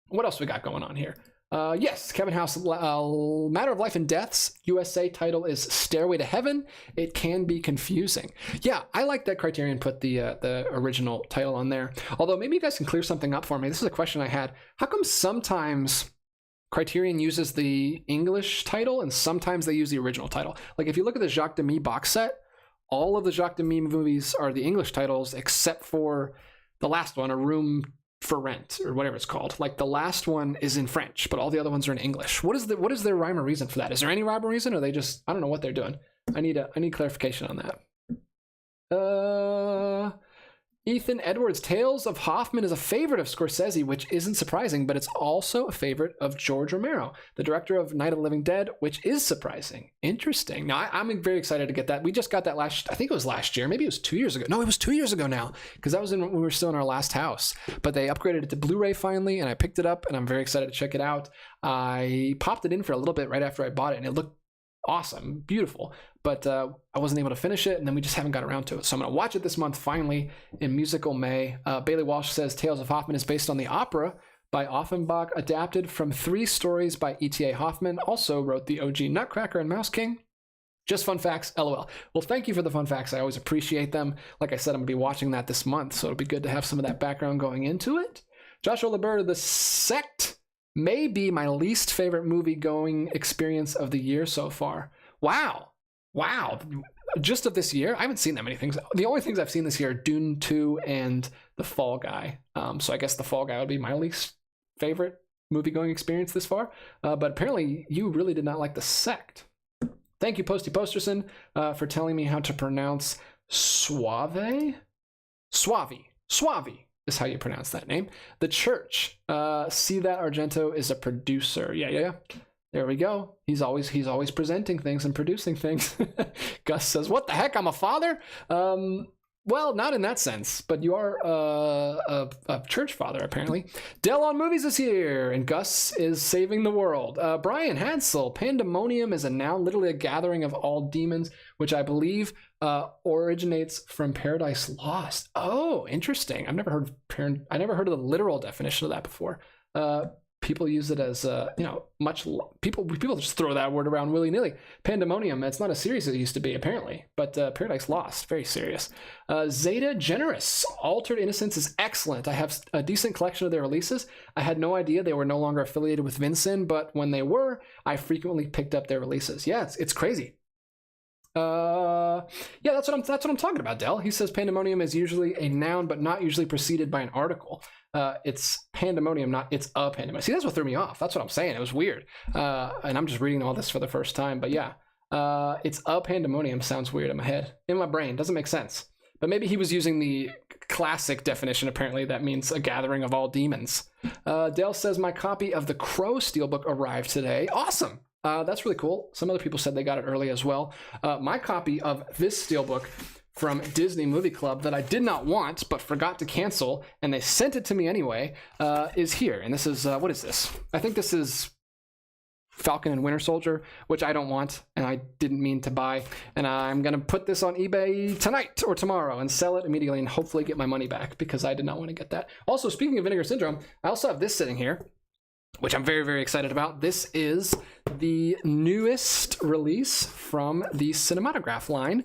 S1: What else we got going on here? Yes, Kevin House, Matter of Life and Death's USA title is Stairway to Heaven. It can be confusing. Yeah, I like that Criterion put the original title on there. Although maybe you guys can clear something up for me. This is a question I had. How come sometimes Criterion uses the English title and sometimes they use the original title? Like if you look at the Jacques Demy box set, all of the Jacques Demy movies are the English titles except for the last one, A Room for Rent, or whatever it's called. Like the last one is in French, but all the other ones are in English. What is their rhyme or reason for that? Is there any rhyme or reason, or they just, I don't know what they're doing. I need clarification on that. Ethan Edwards, Tales of Hoffman is a favorite of Scorsese, which isn't surprising, but it's also a favorite of George Romero, the director of Night of the Living Dead, which is surprising. Interesting. Now, I'm very excited to get that. We just got that I think it was last year. Maybe it was 2 years ago. No, it was 2 years ago now, because that was when we were still in our last house. But they upgraded it to Blu-ray finally, and I picked it up, and I'm very excited to check it out. I popped it in for a little bit right after I bought it, and it looked awesome, beautiful, but I wasn't able to finish it, and then we just haven't got around to it. So I'm going to watch it this month finally in Musical May. Bailey Walsh says Tales of Hoffman is based on the opera by Offenbach, adapted from 3 stories by E.T.A. Hoffman. Also wrote the OG Nutcracker and Mouse King. Just fun facts, LOL. Well, thank you for the fun facts. I always appreciate them. Like I said, I'm going to be watching that this month, so it'll be good to have some of that background going into it. Joshua LeBert, The Sect may be my least favorite movie-going experience of the year so far. Wow. Just of this year? I haven't seen that many things. The only things I've seen this year are Dune 2 and The Fall Guy. So I guess The Fall Guy would be my least favorite movie-going experience this far. But apparently you really did not like The Sect. Thank you, Posty Posterson, for telling me how to pronounce Suave is how you pronounce that name. The Church. See that Argento is a producer. Yeah. There we go. He's always presenting things and producing things. Gus says, "What the heck? I'm a father." Well, not in that sense, but you are a church father, apparently. Dell on Movies is here, and Gus is saving the world. Brian Hansel, Pandemonium is a noun, literally a gathering of all demons, which I believe originates from Paradise Lost. Oh, interesting. I never heard of the literal definition of that before. People use it as people just throw that word around willy-nilly. Pandemonium, it's not as serious as it used to be, apparently, but Paradise Lost, very serious. Zeta Generous, Altered Innocence is excellent. I have a decent collection of their releases. I had no idea they were no longer affiliated with Vincent, but when they were, I frequently picked up their releases. Yeah, it's crazy. Yeah, that's what I'm talking about, Dell. He says Pandemonium is usually a noun, but not usually preceded by an article. It's pandemonium, not it's a pandemonium. See, that's what threw me off. That's what I'm saying. It was weird. And I'm just reading all this for the first time. But yeah, it's a pandemonium sounds weird in my head, in my brain. Doesn't make sense. But maybe he was using the classic definition. Apparently, that means a gathering of all demons. Dale says my copy of the Crow Steelbook arrived today. Awesome. That's really cool. Some other people said they got it early as well. My copy of this Steelbook from Disney Movie Club that I did not want but forgot to cancel, and they sent it to me anyway, is here. And this is, what is this? I think this is Falcon and Winter Soldier, which I don't want and I didn't mean to buy. And I'm going to put this on eBay tonight or tomorrow and sell it immediately and hopefully get my money back because I did not want to get that. Also, speaking of Vinegar Syndrome, I also have this sitting here, which I'm very, very excited about. This is the newest release from the Cinematograph line,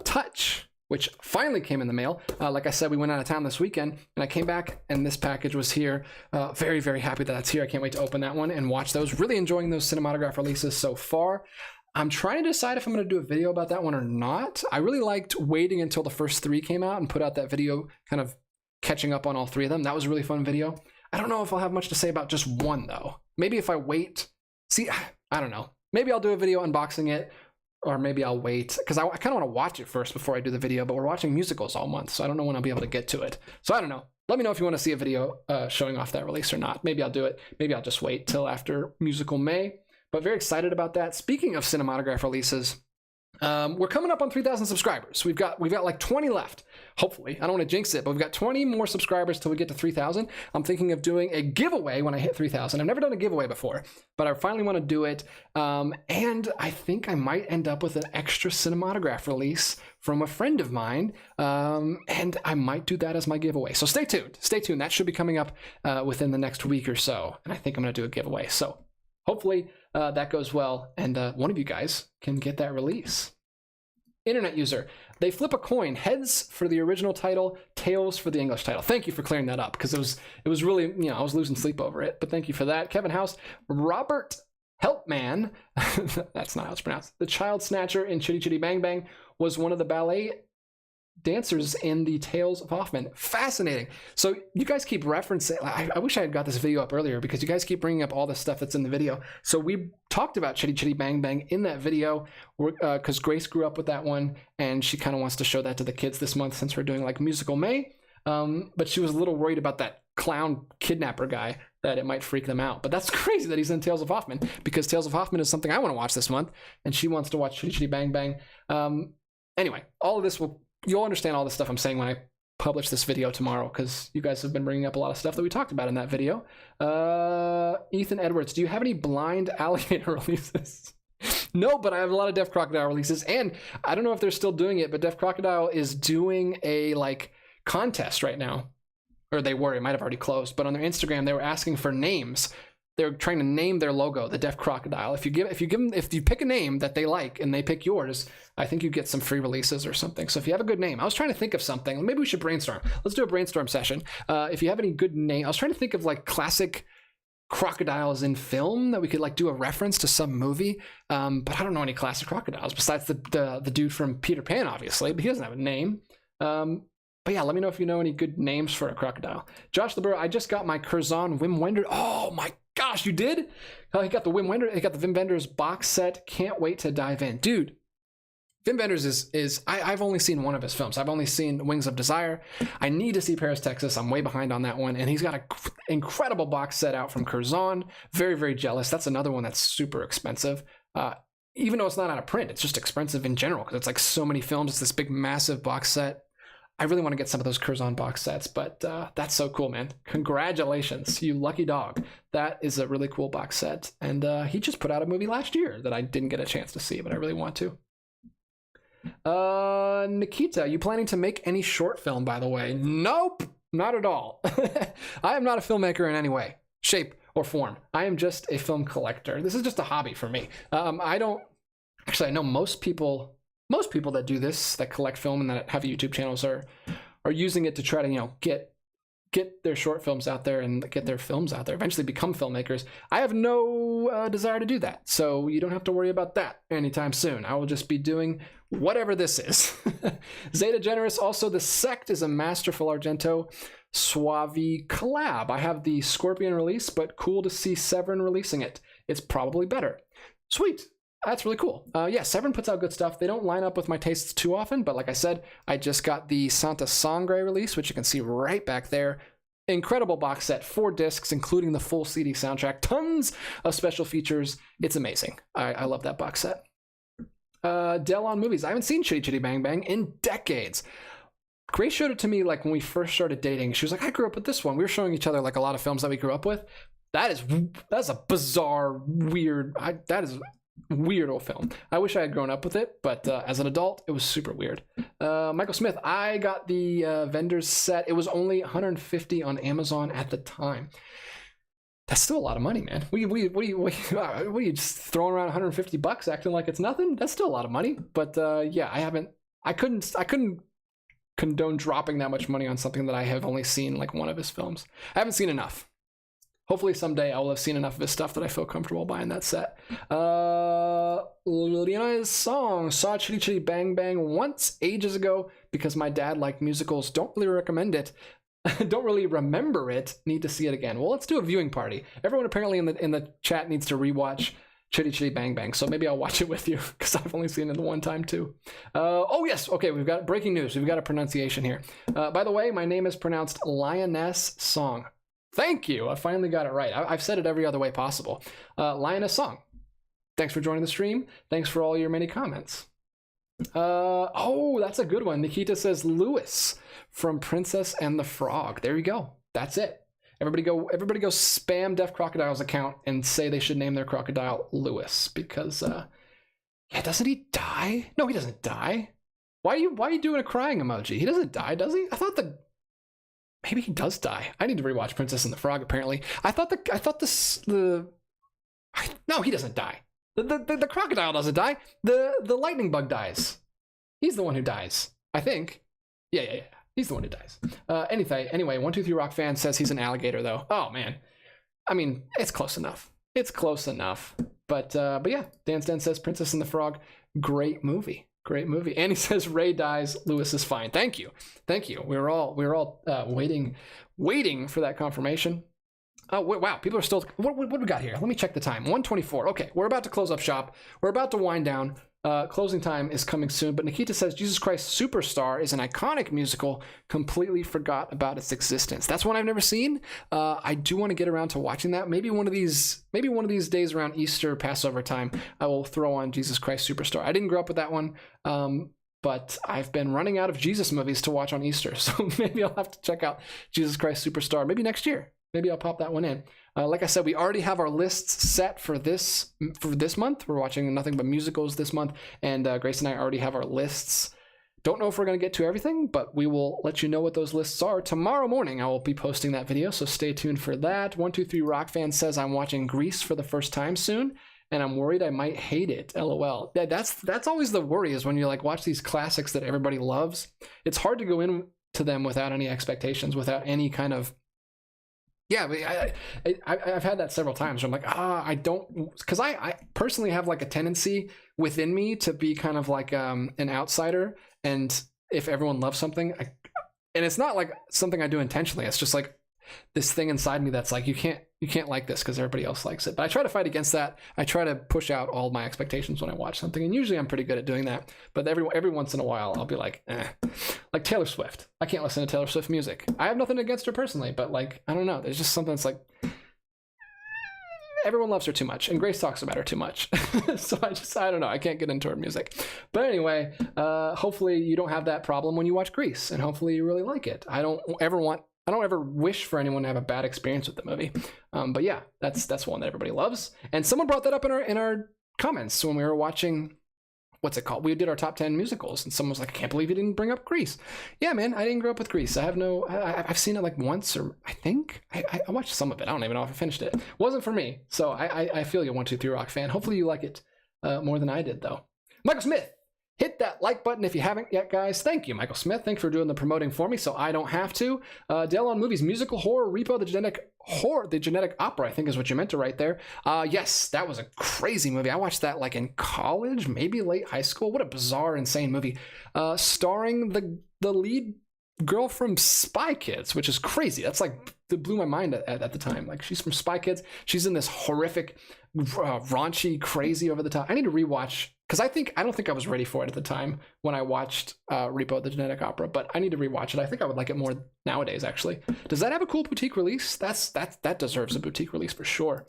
S1: Touch, which finally came in the mail. Like I said, we went out of town this weekend, and I came back, and this package was here. Very, very happy that that's here. I can't wait to open that one and watch those. Really enjoying those Cinematograph releases so far. I'm trying to decide if I'm going to do a video about that one or not. I really liked waiting until the first 3 came out and put out that video kind of catching up on all 3 of them. That was a really fun video. I don't know if I'll have much to say about just one, though. Maybe if I wait. See, I don't know. Maybe I'll do a video unboxing it, or maybe I'll wait, because I kind of want to watch it first before I do the video, but we're watching musicals all month, so I don't know when I'll be able to get to it. So I don't know. Let me know if you want to see a video showing off that release or not. Maybe I'll do it. Maybe I'll just wait till after Musical May. But very excited about that. Speaking of Cinematograph releases, we're coming up on 3,000 subscribers. We've got like 20 left. Hopefully, I don't want to jinx it, but we've got 20 more subscribers till we get to 3,000. I'm thinking of doing a giveaway when I hit 3,000. I've never done a giveaway before, but I finally want to do it. And I think I might end up with an extra Cinematograph release from a friend of mine. And I might do that as my giveaway. So stay tuned. Stay tuned. That should be coming up within the next week or so. And I think I'm going to do a giveaway. So hopefully that goes well, and one of you guys can get that release. Internet user, they flip a coin, heads for the original title, tails for the English title. Thank you for clearing that up, because it was really, I was losing sleep over it, but thank you for that. Kevin House, Robert Helpman, that's not how it's pronounced, the child snatcher in Chitty Chitty Bang Bang was one of the ballet dancers in the Tales of Hoffman. Fascinating. So you guys keep referencing, I wish I had got this video up earlier, because you guys keep bringing up all the stuff that's in the video. So we talked about Chitty Chitty Bang Bang in that video, because Grace grew up with that one, and she kind of wants to show that to the kids this month since we're doing like Musical May. But she was a little worried about that clown kidnapper guy, that it might freak them out. But that's crazy that he's in Tales of Hoffman, because Tales of Hoffman is something I want to watch this month, and she wants to watch Chitty Chitty Bang Bang. Anyway, all of this you'll understand all this stuff I'm saying when I publish this video tomorrow, because you guys have been bringing up a lot of stuff that we talked about in that video. Ethan Edwards, do you have any blind alligator releases? No, but I have a lot of Deaf Crocodile releases, and I don't know if they're still doing it, but Deaf Crocodile is doing a contest right now. Or they were, it might have already closed, but on their Instagram they were asking for names. They're trying to name their logo, the Deaf Crocodile. If you pick a name that they like and they pick yours, I think you get some free releases or something. So if you have a good name, I was trying to think of something. Maybe we should brainstorm. Let's do a brainstorm session. If you have any good name, I was trying to think of classic crocodiles in film that we could do a reference to some movie. But I don't know any classic crocodiles besides the dude from Peter Pan, obviously, but he doesn't have a name. But yeah, let me know if you know any good names for a crocodile. Josh LeBur, I just got my Curzon Wim Wenders. Oh my gosh, you did? He got the Wim Wenders box set. Can't wait to dive in. Dude, Wim Wenders I've only seen one of his films. I've only seen Wings of Desire. I need to see Paris, Texas. I'm way behind on that one. And he's got an incredible box set out from Curzon. Very, very jealous. That's another one that's super expensive. Even though it's not out of print, it's just expensive in general because it's so many films. It's this big, massive box set. I really want to get some of those Curzon box sets, but that's so cool, man. Congratulations, you lucky dog. That is a really cool box set. And he just put out a movie last year that I didn't get a chance to see, but I really want to. Nikita, you planning to make any short film, by the way? Nope, not at all. I am not a filmmaker in any way, shape, or form. I am just a film collector. This is just a hobby for me. I know most people that do this, that collect film and that have YouTube channels, are using it to try to get their short films out there and get their films out there, eventually become filmmakers. I have no desire to do that, so you don't have to worry about that anytime soon. I will just be doing whatever this is. Zeta Generous, also The Sect is a masterful Argento Suavi collab. I have the Scorpion release, but cool to see Severin releasing it. It's probably better. Sweet. That's really cool. Yeah, Severin puts out good stuff. They don't line up with my tastes too often, but like I said, I just got the Santa Sangre release, which you can see right back there. Incredible box set, 4 discs, including the full CD soundtrack. Tons of special features. It's amazing. I love that box set. Dell on movies. I haven't seen Chitty Chitty Bang Bang in decades. Grace showed it to me when we first started dating. She was like, I grew up with this one. We were showing each other a lot of films that we grew up with. That's a bizarre, weird, that is weirdo film. I wish I had grown up with it, but as an adult, it was super weird. Michael Smith, I got the vendor's set. It was only $150 on Amazon at the time. That's still a lot of money, man. We just throwing around $150 acting like it's nothing? That's still a lot of money. But yeah, I couldn't condone dropping that much money on something that I have only seen one of his films. I haven't seen enough. Hopefully someday I will have seen enough of his stuff that I feel comfortable buying that set. Leona's song, saw Chitty Chitty Bang Bang once ages ago because my dad liked musicals. Don't really recommend it. Don't really remember it. Need to see it again. Well, let's do a viewing party. Everyone apparently in the chat needs to rewatch Chitty Chitty Bang Bang, so maybe I'll watch it with you because I've only seen it the one time too. Oh yes, okay, we've got breaking news. We've got a pronunciation here. By the way, my name is pronounced Lioness Song. Thank you. I finally got it right. I've said it every other way possible. Lioness Song. Thanks for joining the stream. Thanks for all your many comments. Oh, that's a good one. Nikita says Lewis from Princess and the Frog. There you go. That's it. Everybody go spam Deaf Crocodile's account and say they should name their crocodile Lewis because yeah, doesn't he die? No, he doesn't die. Why are you doing a crying emoji? He doesn't die, does he? I thought maybe he does die. I need to rewatch Princess and the Frog apparently. No, he doesn't die. The crocodile doesn't die. The lightning bug dies. He's the one who dies, I think. Yeah. He's the one who dies. Anyway, 123 Rock fan says he's an alligator though. Oh man. I mean, it's close enough. But yeah, Dan Stan says Princess and the Frog, great movie. And he says Ray dies, Lewis is fine. Thank you. We're all waiting for that confirmation. Oh wow, people are still. What we got here? Let me check the time. 1:24. Okay, we're about to close up shop. We're about to wind down. Closing time is coming soon, but Nikita says Jesus Christ Superstar is an iconic musical. Completely forgot about its existence. That's one I've never seen. I do want to get around to watching that. Maybe one of these days around Easter, Passover time, I will throw on Jesus Christ Superstar. I didn't grow up with that one, but I've been running out of Jesus movies to watch on Easter, so maybe I'll have to check out Jesus Christ Superstar. Maybe next year. Maybe I'll pop that one in. Like I said, we already have our lists set for this month. We're watching nothing but musicals this month, and Grace and I already have our lists. Don't know if we're going to get to everything, but we will let you know what those lists are. Tomorrow morning, I will be posting that video, so stay tuned for that. 123 Rock Fan says, I'm watching Grease for the first time soon, and I'm worried I might hate it. LOL. That's always the worry, is when you like watch these classics that everybody loves. It's hard to go into them without any expectations, without any kind of... Yeah, I've had that several times where I'm like, I don't, because I personally have like a tendency within me to be kind of like an outsider, and if everyone loves something, and it's not like something I do intentionally, it's just like this thing inside me that's like, you can't like this because everybody else likes it. But I try to fight against that. I try to push out all my expectations when I watch something, and usually I'm pretty good at doing that. But every once in a while, I'll be like, like Taylor Swift. I can't listen to Taylor Swift music. I have nothing against her personally, but like, I don't know. There's just something that's like, everyone loves her too much, and Grace talks about her too much. So I don't know. I can't get into her music. But anyway, hopefully you don't have that problem when you watch Grease, and hopefully you really like it. I don't ever wish for anyone to have a bad experience with the movie. But yeah, that's one that everybody loves. And someone brought that up in our comments when we were watching, what's it called? We did our top 10 musicals, and someone was like, I can't believe you didn't bring up Grease. Yeah, man, I didn't grow up with Grease. I've seen it like once, or I think I watched some of it. I don't even know if I finished it. It wasn't for me. So I feel you, 123 Rock Fan. Hopefully you like it more than I did, though. Michael Smith. Hit that like button if you haven't yet, guys. Thank you, Michael Smith. Thanks for doing the promoting for me so I don't have to. Dale on Movies, musical horror, Repo, the Genetic Opera, I think is what you meant to write there. Yes, that was a crazy movie. I watched that like in college, maybe late high school. What a bizarre, insane movie. Starring the lead girl from Spy Kids, which is crazy. That's like, that blew my mind at the time. Like, she's from Spy Kids. She's in this horrific, raunchy, crazy, over the top. I need to rewatch, because I don't think I was ready for it at the time when I watched Repo, the Genetic Opera, but I need to rewatch it. I think I would like it more nowadays, actually. Does that have a cool boutique release? That deserves a boutique release for sure.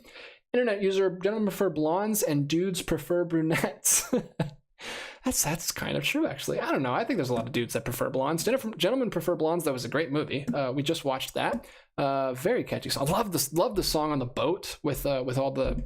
S1: Internet user, gentlemen prefer blondes and dudes prefer brunettes. That's kind of true, actually. I don't know. I think there's a lot of dudes that prefer blondes. Gentlemen Prefer Blondes. That was a great movie. We just watched that. Very catchy song. I love the song on the boat with all the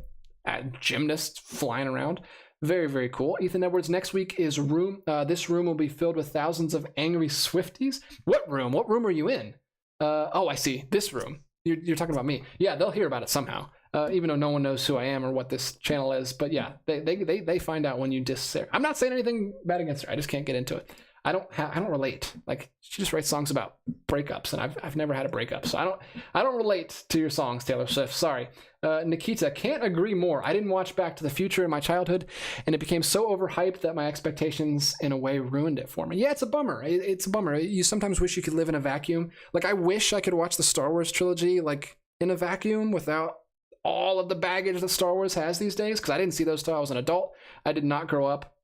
S1: gymnasts flying around. Very, very cool. Ethan Edwards, next week is Room. This room will be filled with thousands of angry Swifties. What room? What room are you in? Oh, I see. This room. You're talking about me. Yeah, they'll hear about it somehow. Even though no one knows who I am or what this channel is. But yeah, they find out when you diss Sarah. I'm not saying anything bad against her. I just can't get into it. I don't relate. Like, she just writes songs about breakups, and I've never had a breakup, so I don't relate to your songs, Taylor Swift. Sorry. Nikita, can't agree more. I didn't watch Back to the Future in my childhood, and it became so overhyped that my expectations in a way ruined it for me. Yeah, it's a bummer. It's a bummer. You sometimes wish you could live in a vacuum. Like, I wish I could watch the Star Wars trilogy like in a vacuum without all of the baggage that Star Wars has these days, because I didn't see those till I was an adult. I did not grow up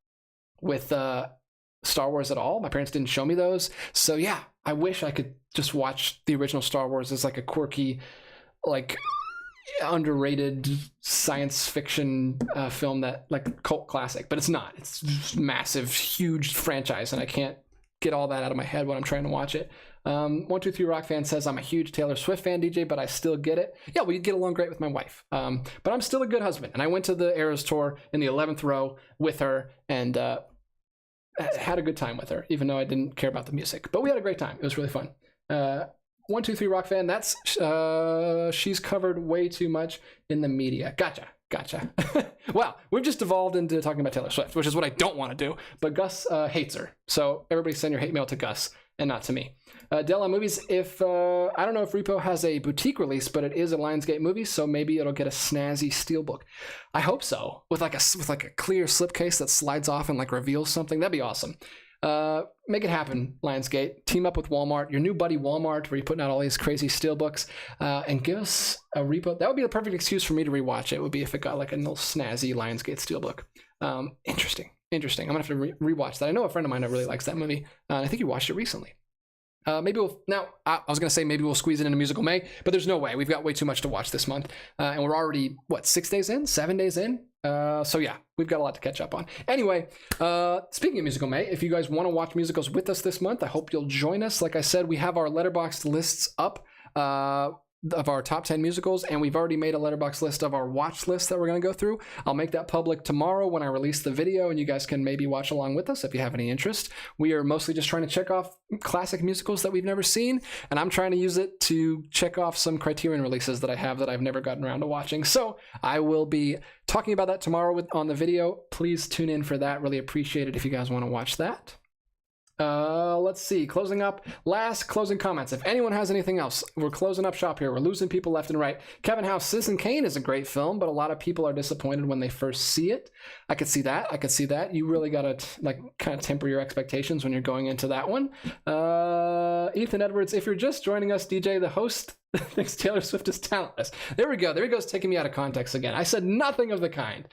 S1: with Star Wars at all. My parents didn't show me those. So yeah, I wish I could just watch the original Star Wars as like a quirky, like underrated science fiction film, that like cult classic, but it's not. It's just massive, huge franchise, and I can't get all that out of my head when I'm trying to watch it. 123 Rock Fan says, I'm a huge Taylor Swift fan, DJ, but I still get it. Yeah, we get along great with my wife. But I'm still a good husband, and I went to the Eras tour in the 11th row with her, and had a good time with her, even though I didn't care about the music. But we had a great time. It was really fun. 123 Rock Fan, that's she's covered way too much in the media. Gotcha. Wow, we've just devolved into talking about Taylor Swift, which is what I don't want to do. But Gus hates her. So everybody send your hate mail to Gus and not to me. Dell on Movies, if I don't know if Repo has a boutique release, but it is a Lionsgate movie, so maybe it'll get a snazzy steelbook. I hope so, with like a clear slipcase that slides off and like reveals something. That'd be awesome. Make it happen, Lionsgate. Team up with Walmart, your new buddy Walmart, where you're putting out all these crazy steelbooks, and give us a Repo. That would be the perfect excuse for me to rewatch it. Would be if it got like a little snazzy Lionsgate steelbook. Interesting. interesting. I'm gonna have to rewatch that. I know a friend of mine that really likes that movie, and I think he watched it recently. Maybe we'll now. I was gonna say maybe we'll squeeze it into Musical May, but there's no way. We've got way too much to watch this month, and we're already 6 days in, 7 days in. So yeah, we've got a lot to catch up on. Anyway, speaking of Musical May, if you guys want to watch musicals with us this month, I hope you'll join us. Like I said, we have our Letterboxd lists up. Of our top 10 musicals, and we've already made a Letterboxd list of our watch list that we're going to go through. I'll make that public tomorrow when I release the video, and you guys can maybe watch along with us if you have any interest. We are mostly just trying to check off classic musicals that we've never seen, and I'm trying to use it to check off some Criterion releases that I have that I've never gotten around to watching. So I will be talking about that tomorrow on the video. Please tune in for that. Really appreciate it if you guys want to watch that. Let's see, closing up, last closing comments. If anyone has anything else, we're closing up shop here. We're losing people left and right. Kevin House, Citizen Kane is a great film, but a lot of people are disappointed when they first see it. I could see that. You really gotta kind of temper your expectations when you're going into that one. Ethan Edwards, if you're just joining us, DJ, the host thinks Taylor Swift is talentless. There we go. There he goes, taking me out of context again. I said nothing of the kind.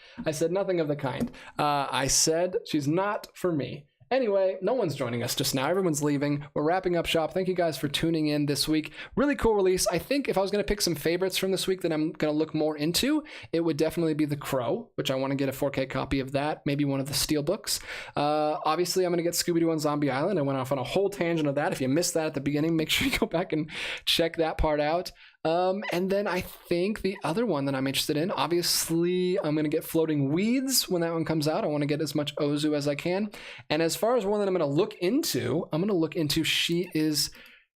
S1: I said she's not for me. Anyway, no one's joining us just now. Everyone's leaving. We're wrapping up shop. Thank you guys for tuning in this week. Really cool release. I think if I was going to pick some favorites from this week that I'm going to look more into, it would definitely be The Crow, which I want to get a 4K copy of that. Maybe one of the Steelbooks. Obviously, I'm going to get Scooby-Doo on Zombie Island. I went off on a whole tangent of that. If you missed that at the beginning, make sure you go back and check that part out. And then I think the other one that I'm interested in, obviously, I'm going to get Floating Weeds when that one comes out. I want to get as much Ozu as I can. And as far as one that I'm going to look into, She Is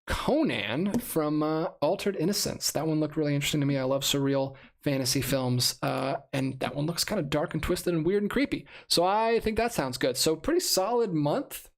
S1: Conan from Altered Innocence. That one looked really interesting to me. I love surreal fantasy films, and that one looks kind of dark and twisted and weird and creepy. So I think that sounds good. So pretty solid month.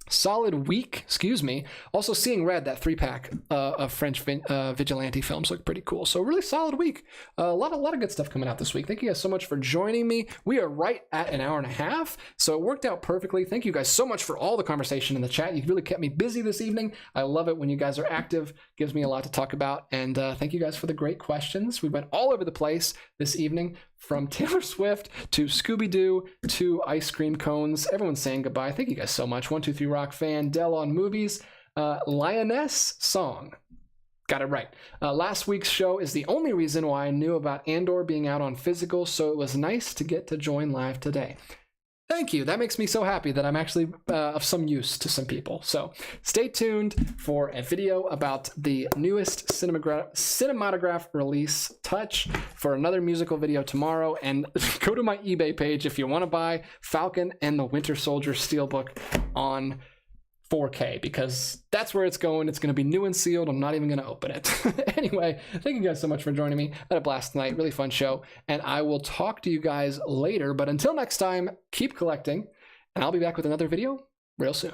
S1: Solid week, excuse me. Also, Seeing Red, that 3-pack of French vigilante films, look pretty cool. So really solid week. A lot of good stuff coming out this week. Thank you guys so much for joining me. We are right at an hour and a half, so it worked out perfectly. Thank you guys so much for all the conversation in the chat. You really kept me busy this evening. I love it when you guys are active. Gives me a lot to talk about. And thank you guys for the great questions. We went all over the place this evening, from Taylor Swift to Scooby-Doo to ice cream cones. Everyone's saying goodbye. Thank you guys so much. 123 Rock fan, Dell on movies, Lioness Song. Got it right. Last week's show is the only reason why I knew about Andor being out on physical, so it was nice to get to join live today. Thank you. That makes me so happy that I'm actually of some use to some people. So stay tuned for a video about the newest cinematograph release, Touch, for another musical video tomorrow. And go to my eBay page if you want to buy Falcon and the Winter Soldier Steelbook on 4K, because that's where it's going. It's going to be new and sealed. I'm not even going to open it. Anyway, thank you guys so much for joining me. I had a blast tonight. Really fun show. And I will talk to you guys later. But until next time, keep collecting. And I'll be back with another video real soon.